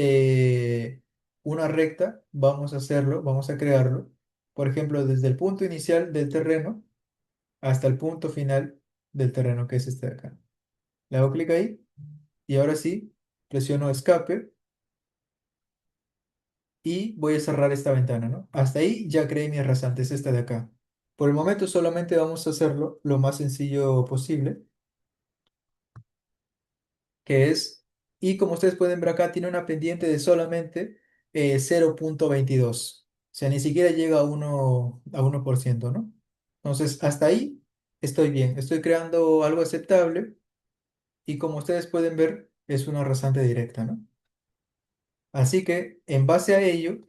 una recta, vamos a hacerlo, vamos a crearlo. Por ejemplo, desde el punto inicial del terreno hasta el punto final del terreno, que es este de acá. Le hago clic ahí y ahora sí, presiono escape y voy a cerrar esta ventana, ¿no? Hasta ahí ya creé mi rasante, es esta de acá. Por el momento solamente vamos a hacerlo lo más sencillo posible, que es, y como ustedes pueden ver acá, tiene una pendiente de solamente 0,22. O sea, ni siquiera llega a 1%, ¿no? Entonces, hasta ahí estoy bien, estoy creando algo aceptable y como ustedes pueden ver, es una rasante directa, ¿no? Así que, en base a ello,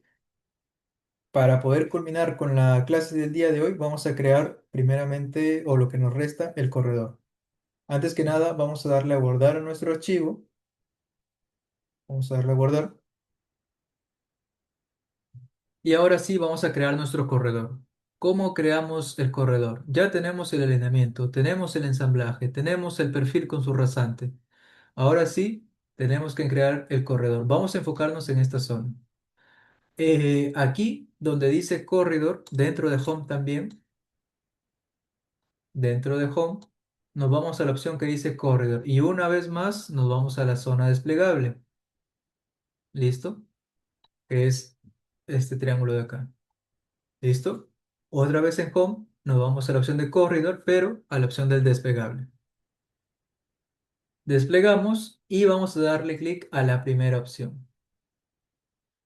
para poder culminar con la clase del día de hoy, vamos a crear primeramente, o lo que nos resta, el corredor. Antes que nada, vamos a darle a guardar a nuestro archivo. Vamos a darle a guardar. Y ahora sí, vamos a crear nuestro corredor. ¿Cómo creamos el corredor? Ya tenemos el alineamiento, tenemos el ensamblaje, tenemos el perfil con su rasante. Ahora sí, tenemos que crear el corredor. Vamos a enfocarnos en esta zona. Aquí, donde dice corredor, dentro de Home también, dentro de Home, nos vamos a la opción que dice Corridor y una vez más nos vamos a la zona desplegable. ¿Listo? Que es este triángulo de acá. ¿Listo? Otra vez en Home nos vamos a la opción de Corridor, pero a la opción del desplegable. Desplegamos y vamos a darle clic a la primera opción.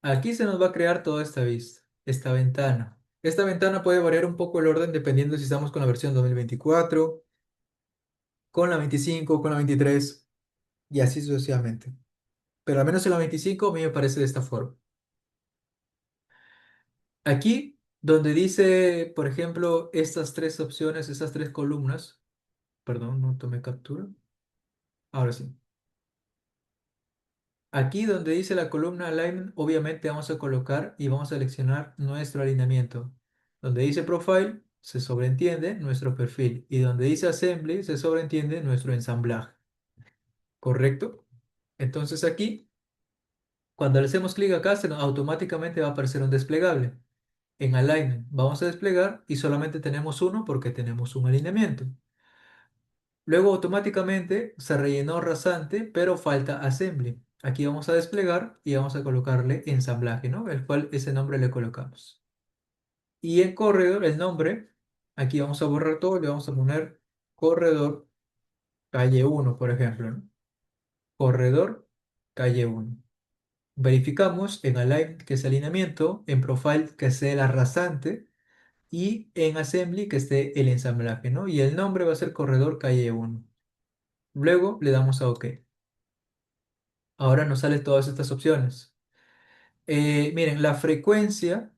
Aquí se nos va a crear toda esta vista, esta ventana. Esta ventana puede variar un poco el orden dependiendo si estamos con la versión 2024, con la 25, con la 23 y así sucesivamente. Pero al menos en la 25 a mí me parece de esta forma. Aquí, donde dice, por ejemplo, estas tres opciones, estas tres columnas, perdón, no tomé captura. Ahora sí. Aquí donde dice la columna Alignment, obviamente vamos a colocar y vamos a seleccionar nuestro alineamiento. Donde dice Profile, se sobreentiende nuestro perfil. Y donde dice Assembly, se sobreentiende nuestro ensamblaje. ¿Correcto? Entonces aquí, cuando le hacemos clic acá, automáticamente va a aparecer un desplegable. En Alignment vamos a desplegar y solamente tenemos uno porque tenemos un alineamiento. Luego automáticamente se rellenó rasante, pero falta Assembly. Aquí vamos a desplegar y vamos a colocarle ensamblaje, ¿no? El cual ese nombre le colocamos. Y en corredor, el nombre, aquí vamos a borrar todo, le vamos a poner corredor calle 1, por ejemplo, ¿no? Corredor calle 1. Verificamos en Align que es alineamiento, en Profile que sea la rasante y en Assembly que esté el ensamblaje, ¿no? Y el nombre va a ser corredor calle 1. Luego le damos a OK. Ahora nos salen todas estas opciones. Miren, la frecuencia,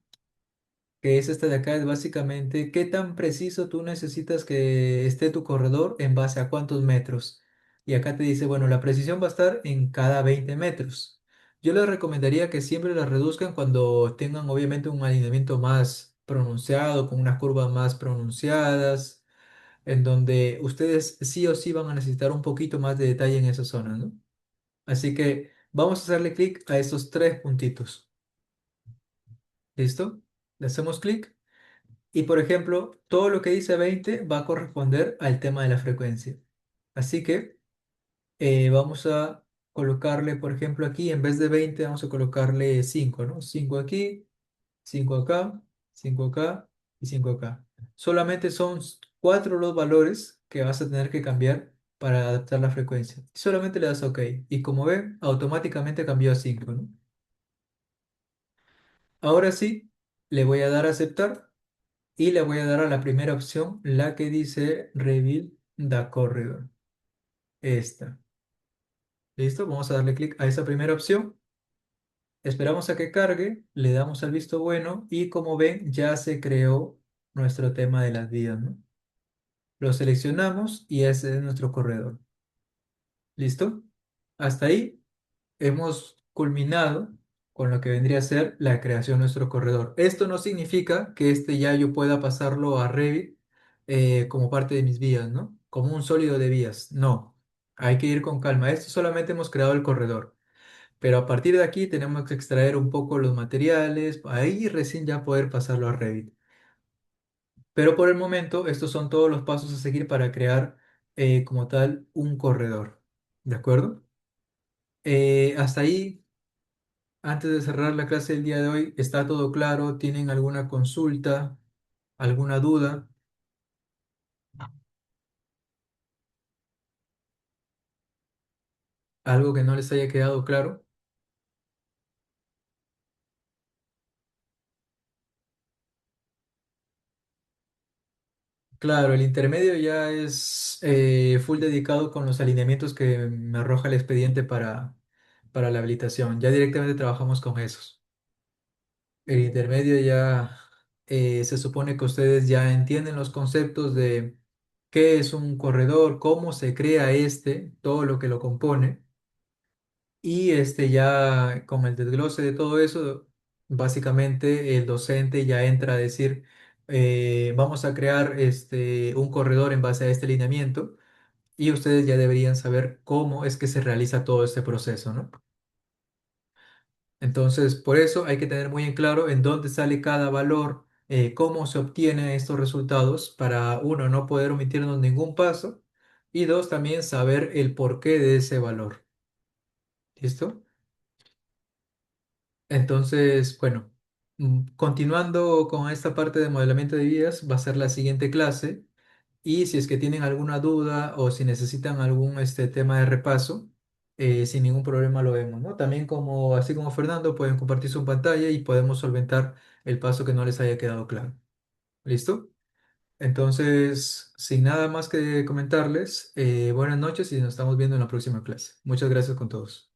que es esta de acá, es básicamente qué tan preciso tú necesitas que esté tu corredor en base a cuántos metros. Y acá te dice, bueno, la precisión va a estar en cada 20 metros. Yo les recomendaría que siempre la reduzcan cuando tengan obviamente un alineamiento más pronunciado, con unas curvas más pronunciadas, en donde ustedes sí o sí van a necesitar un poquito más de detalle en esa zona, ¿no? Así que Vamos a hacerle clic a estos tres puntitos. ¿Listo? Le hacemos clic y, por ejemplo, todo lo que dice 20 va a corresponder al tema de la frecuencia. Así que vamos a colocarle, por ejemplo, aquí, en vez de 20 vamos a colocarle 5, ¿no? 5 aquí, 5 acá, 5 acá y 5 acá. Solamente son cuatro los valores que vas a tener que cambiar para adaptar la frecuencia. Solamente le das OK. Y como ven, automáticamente cambió a 5, ¿no? Ahora sí, le voy a dar a aceptar y le voy a dar a la primera opción, la que dice Reveal the Corridor. Esta. ¿Listo? Vamos a darle clic a esa primera opción. Esperamos a que cargue, le damos al visto bueno y como ven ya se creó nuestro tema de las vías, ¿no? Lo seleccionamos y ese es nuestro corredor. ¿Listo? Hasta ahí hemos culminado con lo que vendría a ser la creación de nuestro corredor. Esto no significa que este ya yo pueda pasarlo a Revit como parte de mis vías, ¿no? Como un sólido de vías. No, hay que ir con calma. Esto solamente hemos creado el corredor. Pero a partir de aquí tenemos que extraer un poco los materiales, ahí recién ya poder pasarlo a Revit. Pero por el momento, estos son todos los pasos a seguir para crear como tal un corredor. ¿De acuerdo? Hasta ahí, antes de cerrar la clase del día de hoy, ¿está todo claro? ¿Tienen alguna consulta? ¿Alguna duda? ¿Algo que no les haya quedado claro? Claro, el intermedio ya es full dedicado con los alineamientos que me arroja el expediente para la habilitación. Ya directamente trabajamos con esos. El intermedio ya se supone que ustedes ya entienden los conceptos de qué es un corredor, cómo se crea este, todo lo que lo compone. Y ya con el desglose de todo eso, básicamente el docente ya entra a decir, vamos a crear un corredor en base a este lineamiento y ustedes ya deberían saber cómo es que se realiza todo este proceso, ¿no? Entonces, por eso hay que tener muy en claro en dónde sale cada valor, cómo se obtienen estos resultados para, uno, no poder omitirnos ningún paso y dos, también saber el porqué de ese valor. ¿Listo? Entonces, bueno, continuando con esta parte de modelamiento de vías, va a ser la siguiente clase. Y si es que tienen alguna duda o si necesitan algún tema de repaso, sin ningún problema lo vemos, ¿no? También como, así como Fernando, pueden compartir su pantalla y podemos solventar el paso que no les haya quedado claro. ¿Listo? Entonces, sin nada más que comentarles, buenas noches y nos estamos viendo en la próxima clase. Muchas gracias con todos.